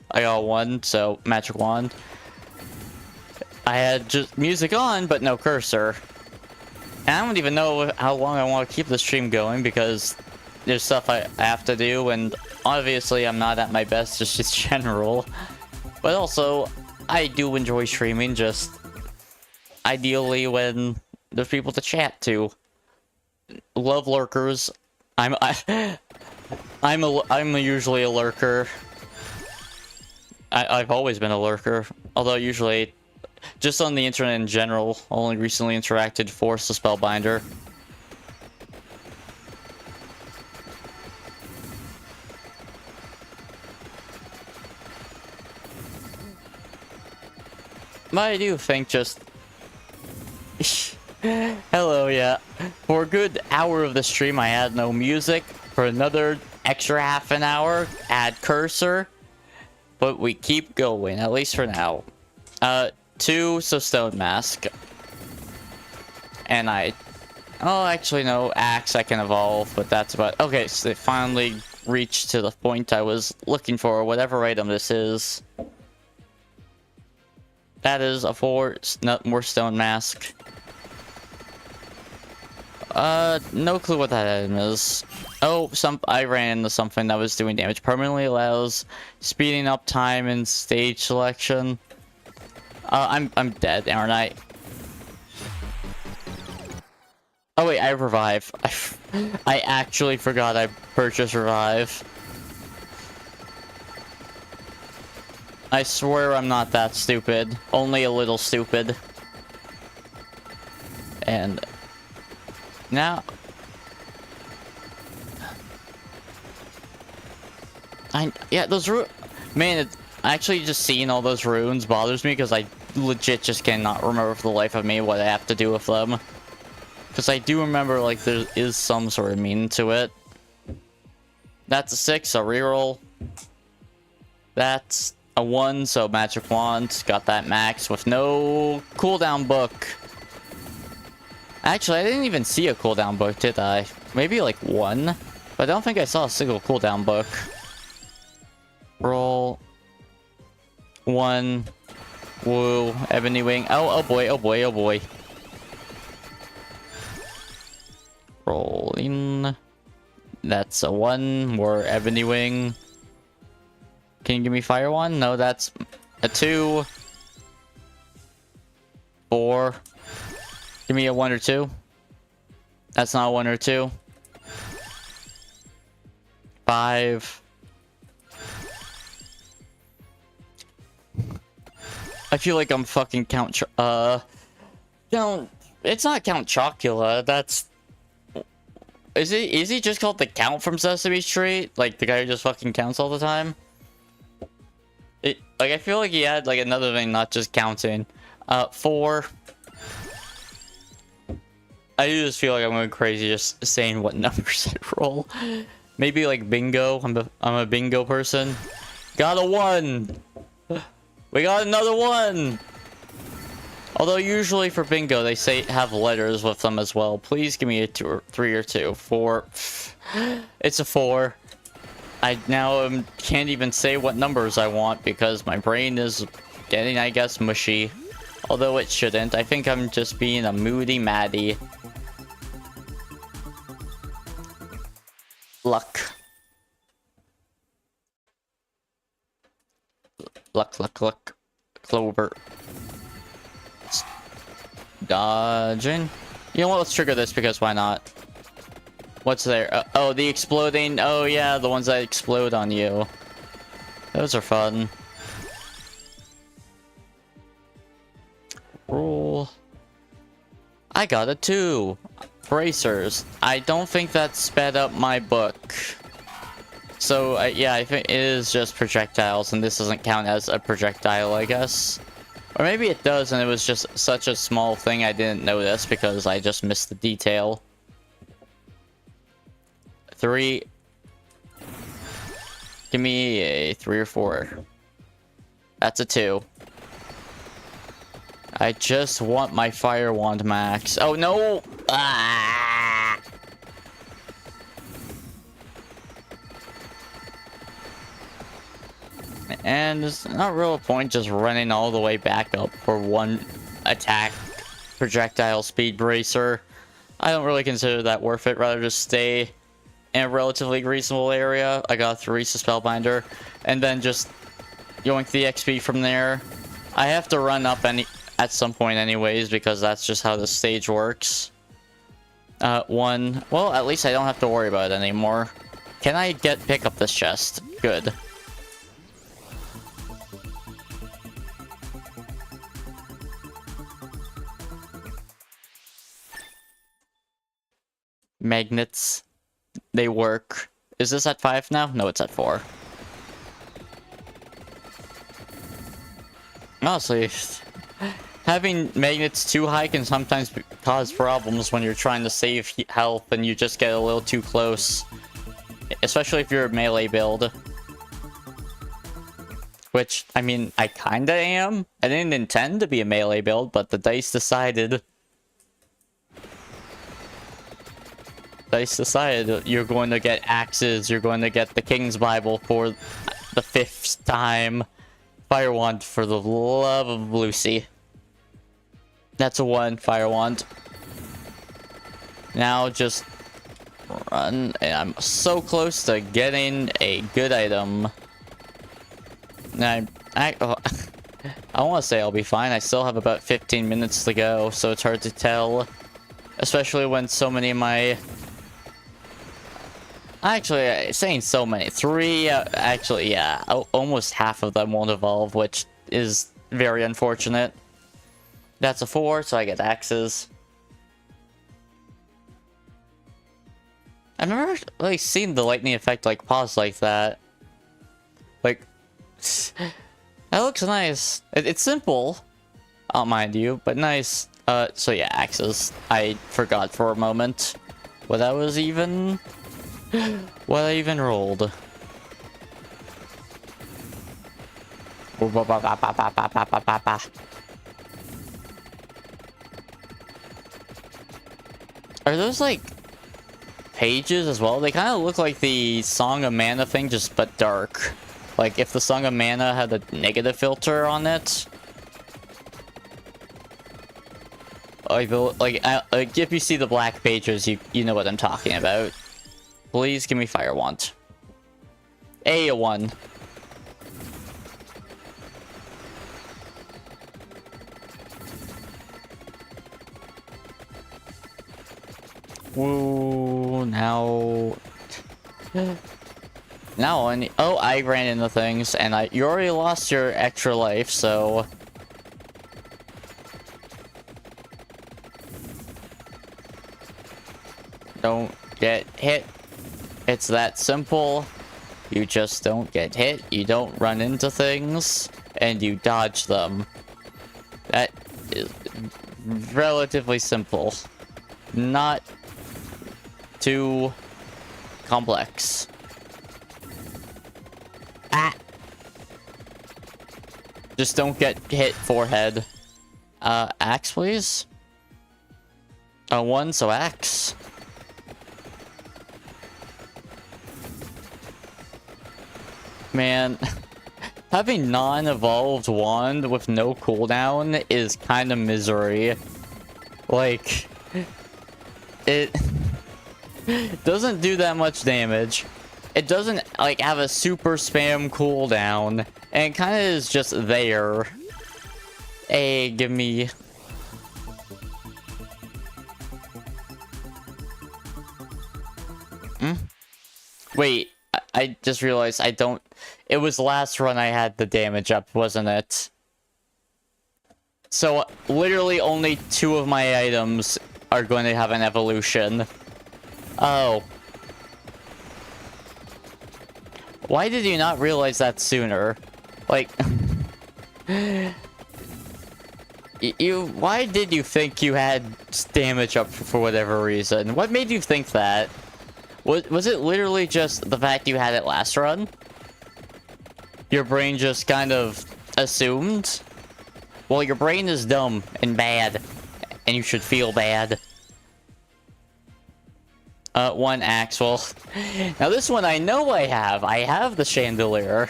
I got one, so magic wand. I had just music on, but no cursor. And I don't even know how long I want to keep the stream going, because there's stuff I have to do, and obviously I'm not at my best, just general. But also, I do enjoy streaming, just... ideally when there's people to chat to. Love lurkers. I'm usually a lurker. I've always been a lurker. Although usually, just on the internet in general, only recently interacted Force the Spellbinder. But I do think just... Hello, yeah. For a good hour of the stream, I had no music. for another extra half an hour. Add cursor. But we keep going, at least for now. 2, so stone mask. And oh, actually, no, axe I can evolve, but that's about... Okay, so it finally reached to the point I was looking for, whatever item this is. That is a 4, more stone mask. No clue what that item is. Oh, I ran into something that was doing damage. Permanently allows speeding up time and stage selection. I'm dead, aren't I? Oh wait, I revive. I actually forgot I purchased revive. I swear I'm not that stupid. Only a little stupid. And now yeah, those man, actually just seeing all those runes bothers me because I legit just cannot remember for the life of me what I have to do with them. Because I do remember, like, there is some sort of meaning to it. That's a 6, so reroll. That's a 1, so magic wand. Got that max with no cooldown book. Actually, I didn't even see a cooldown book, did I? Maybe, like, 1? But I don't think I saw a single cooldown book. Roll. 1. Woo. Ebony wing. Oh boy, oh boy, oh boy. Rolling. That's a 1. More ebony wing. Can you give me fire 1? No, that's a 2. 4. Give me a 1 or 2. That's not a 1 or 2. 5. I feel like I'm fucking Count it's not Count Chocula, that's... Is he just called the Count from Sesame Street? Like, the guy who just fucking counts all the time? Like, I feel like he had, like, another thing, not just counting. 4. I just feel like I'm going crazy just saying what numbers I roll. Maybe, like, bingo. I'm a bingo person. Got a 1! We got another 1! Although usually for bingo they say have letters with them as well. Please give me a 2 or 3 or 2. 4. It's a 4. I now can't even say what numbers I want because my brain is getting, I guess, mushy. Although it shouldn't. I think I'm just being a moody Maddie. Luck. Luck. Clover. Dodging. You know what? Let's trigger this because why not? What's there? Oh, the exploding. Oh, yeah, the ones that explode on you. Those are fun. Roll. I got a 2. Bracers. I don't think that sped up my book. So, yeah, I think it is just projectiles, and this doesn't count as a projectile, I guess. Or maybe it does, and it was just such a small thing I didn't notice because I just missed the detail. 3. Give me a 3 or 4. That's a 2. I just want my fire wand max. Oh, no! Ah! And there's not real point just running all the way back up for 1 attack projectile speed bracer. I don't really consider that worth it. Rather just stay in a relatively reasonable area. I got 3 Spellbinder. And then just yoink the XP from there. I have to run up at some point anyways because that's just how the stage works. 1. Well, at least I don't have to worry about it anymore. Can I pick up this chest? Good. Magnets. They work. Is this at 5 now? No, it's at 4. Honestly, having magnets too high can sometimes cause problems when you're trying to save health and you just get a little too close. especially if you're a melee build. Which, I mean, I kinda am. I didn't intend to be a melee build, but the dice decided. Dice decided you're going to get axes, you're going to get the King's Bible for the 5th time. Fire Wand for the love of Lucy. That's a 1 Fire Wand. Now just run, and I'm so close to getting a good item. I want to say I'll be fine. I still have about 15 minutes to go, so it's hard to tell. Especially when so many of my... Actually, saying so many. 3, actually, yeah. Almost half of them won't evolve, which is very unfortunate. That's a 4, so I get axes. I've never, like, seen the lightning effect, like, pause like that. Like... That looks nice. It's simple, I'll mind you, but nice. So yeah, axes. I forgot for a moment what I was even... what I even rolled. Are those, like, pages as well? They kind of look like the Song of Mana thing, just but dark. Like, if the Song of Mana had a negative filter on it. Like, if you see the black pages, you know what I'm talking about. Please give me Fire Wand. A 1. Woo, now... Now, oh, I ran into things, and you already lost your extra life, so... Don't get hit. It's that simple. You just don't get hit, you don't run into things, and you dodge them. That is relatively simple. Not too complex. Ah! Just don't get hit forehead. Axe, please? 1, so axe. Man, having non-evolved wand with no cooldown is kind of misery. Like, it doesn't do that much damage. It doesn't, like, have a super spam cooldown. And it kind of is just there. Hey, give me... Wait, I just realized I don't... It was last run I had the damage up, wasn't it? So, literally only 2 of my items are going to have an evolution. Oh. Why did you not realize that sooner? Like... Why did you think you had damage up for whatever reason? What made you think that? Was it literally just the fact you had it last run? Your brain just kind of assumed? Well, your brain is dumb and bad, and you should feel bad. 1 axe. Well, now this one I know I have. I have the chandelier.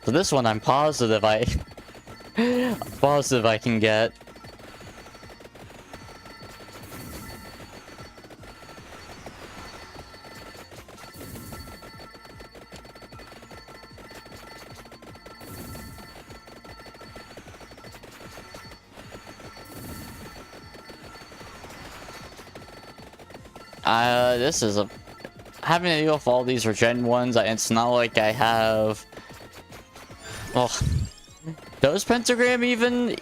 So this one I'm positive I can get. This is a... Having to deal with all these regen ones, it's not like I have... Well... Does Pentagram even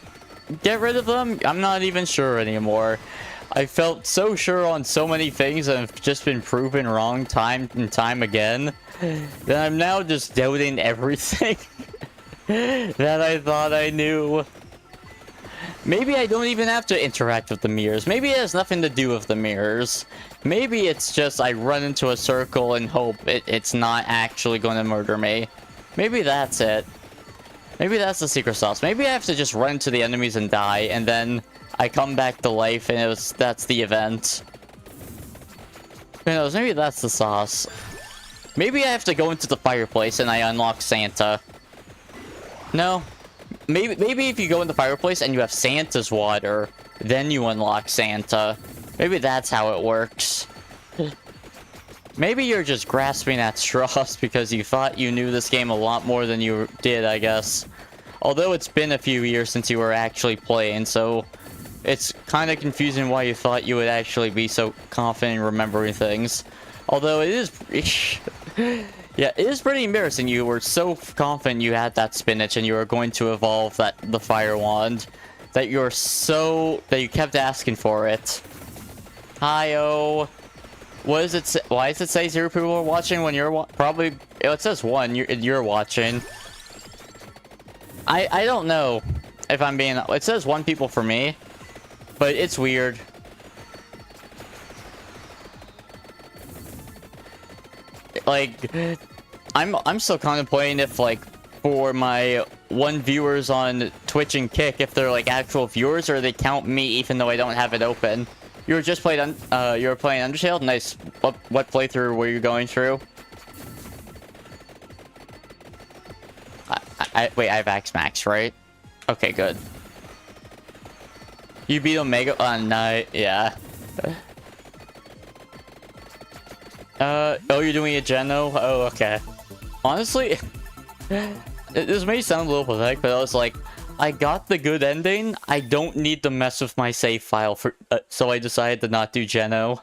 get rid of them? I'm not even sure anymore. I felt so sure on so many things and have just been proven wrong time and time again. That I'm now just doubting everything that I thought I knew. Maybe I don't even have to interact with the mirrors. Maybe it has nothing to do with the mirrors. Maybe it's just I run into a circle and hope it's not actually going to murder me. Maybe that's it. Maybe that's the secret sauce. Maybe I have to just run into the enemies and die, and then I come back to life and that's the event. Who knows? Maybe that's the sauce. Maybe I have to go into the fireplace and I unlock Santa. No. Maybe if you go in the fireplace and you have Santa's water, then you unlock Santa. Maybe that's how it works. Maybe you're just grasping at straws because you thought you knew this game a lot more than you did, I guess. Although it's been a few years since you were actually playing, so it's kind of confusing why you thought you would actually be so confident in remembering things. Although it is... yeah, it is pretty embarrassing. You were so confident you had that spinach and you were going to evolve the fire wand that you kept asking for it. Hi-oh. What does it say? Why does it say 0 people are watching when you're probably... It says 1. You're watching. I don't know if I'm being... It says 1 people for me, but it's weird. Like, I'm still contemplating if, like, for my 1 viewers on Twitch and Kick, if they're like actual viewers or they count me even though I don't have it open. You were just playing you were playing Undertale? Nice. What playthrough were you going through? Wait, I have Axe Max, right? Okay, good. You beat Omega? No, yeah. Oh, you're doing a Geno? Oh, okay. Honestly, this may sound a little pathetic, but I was like, I got the good ending. I don't need to mess with my save file for, so I decided to not do Geno.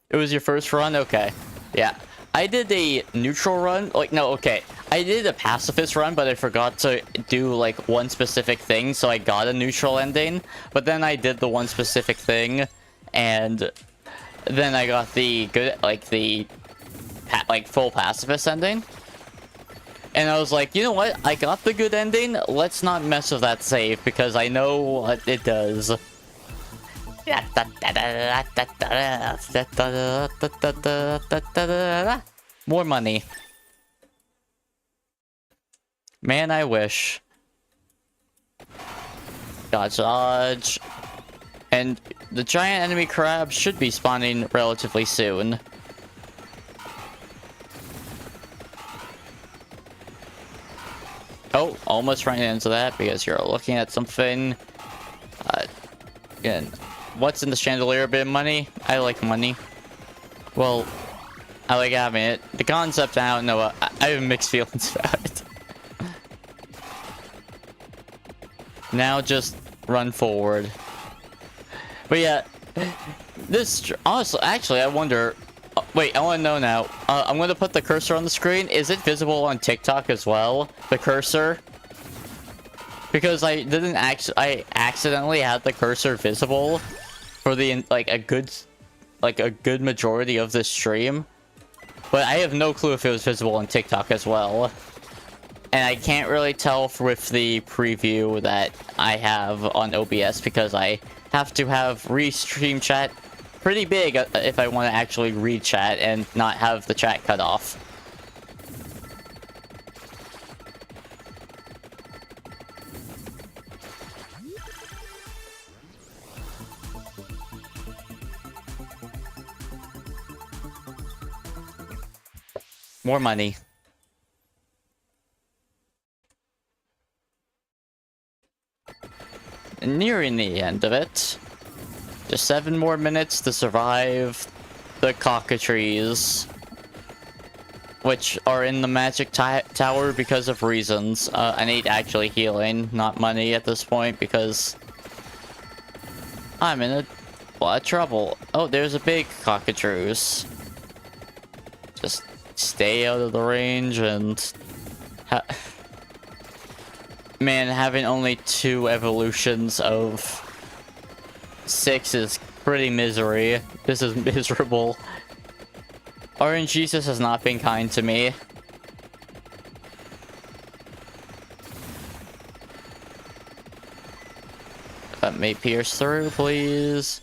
It was your first run? Okay. Yeah. I did a neutral run. Like, no, okay. I did a pacifist run, but I forgot to do, like, 1 specific thing, so I got a neutral ending. But then I did the 1 specific thing, and then I got the good, like, full pacifist ending. And I was like, you know what? I got the good ending. Let's not mess with that save, because I know what it does. More money. Man, I wish. Dodge. And the giant enemy crab should be spawning relatively soon. Oh, almost ran into that because you're looking at something. Again, what's in the chandelier? A bit of money? I like money. Well, I like having it. The concept, I don't know. I have mixed feelings about it. Now just run forward. But yeah, this honestly, actually, I wonder. Wait, I want to know now. I'm going to put the cursor on the screen. Is it visible on TikTok as well? The cursor? Because I didn't actually. I accidentally had the cursor visible for the a good majority of this stream. But I have no clue if it was visible on TikTok as well. And I can't really tell with the preview that I have on OBS because I have to have restream chat pretty big if I want to actually read chat and not have the chat cut off. More money. Nearing the end of it. Just 7 more minutes to survive the cockatrices, which are in the magic tower because of reasons. I need actually healing, not money at this point, because I'm in a lot of trouble. Oh, there's a big cockatrice. Just stay out of the range and... Man, having only 2 evolutions of 6 is pretty misery. This is miserable. RNG just has not been kind to me. Let me pierce through, please.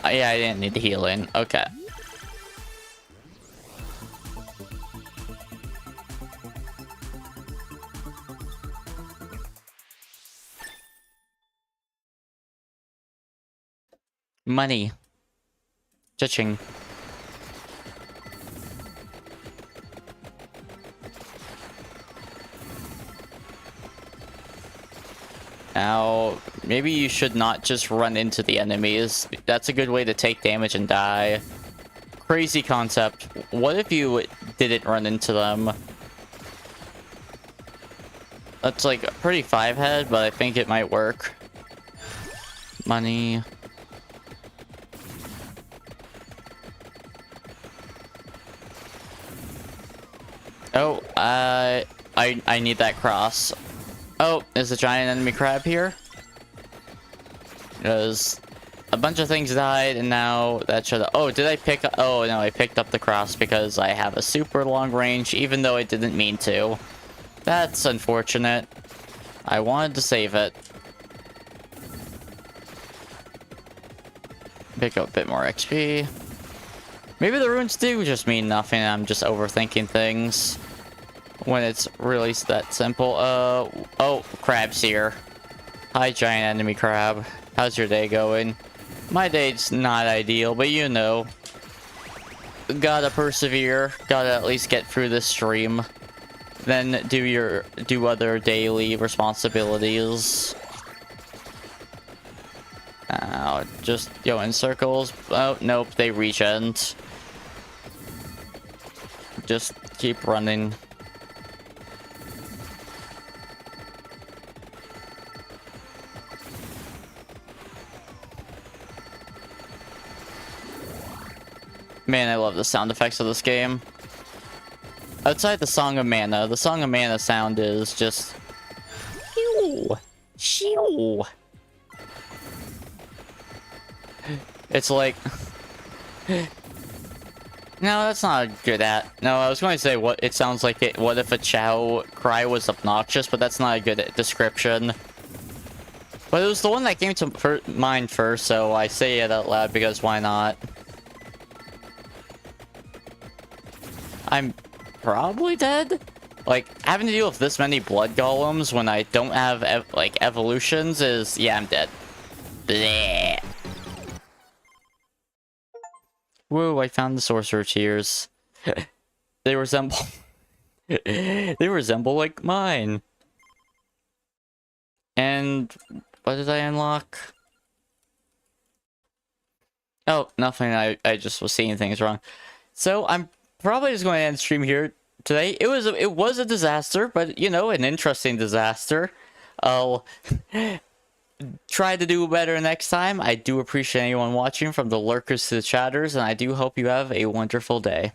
Yeah, I didn't need the healing. Okay. Money. Cha-ching. Now, maybe you should not just run into the enemies. That's a good way to take damage and die. Crazy concept. What if you didn't run into them? That's like a pretty 5-head, but I think it might work. Money. Oh, I need that cross. Oh, there's a giant enemy crab here. Because a bunch of things died, and now that should... Oh, did I pick up... Oh, no, I picked up the cross because I have a super long range, even though I didn't mean to. That's unfortunate. I wanted to save it. Pick up a bit more XP. Maybe the runes do just mean nothing, and I'm just overthinking things. When it's really that simple. Oh, crab's here. Hi, giant enemy crab. How's your day going? My day's not ideal, but you know. Gotta persevere. Gotta at least get through this stream. Then do other daily responsibilities. Just go in circles. Oh, nope, they regen. Just keep running. Man, I love the sound effects of this game. Outside the Song of Mana, the Song of Mana sound is just... Shoo! Shoo! It's like... No, that's not good at... No, I was going to say what it sounds like it... What if a Chow cry was obnoxious, but that's not a good description. But it was the one that came to mind first, so I say it out loud because why not? I'm probably dead? Like, having to deal with this many blood golems when I don't have, like, evolutions is... Yeah, I'm dead. Bleh. Whoa, I found the Sorcerer Tears. They resemble... they resemble, like, mine. And... What did I unlock? Oh, nothing. I just was seeing things wrong. So, I'm probably just going to end stream here today. It was a disaster, but you know, an interesting disaster. I'll try to do better next time. I do appreciate anyone watching, from the lurkers to the chatters, and I do hope you have a wonderful day.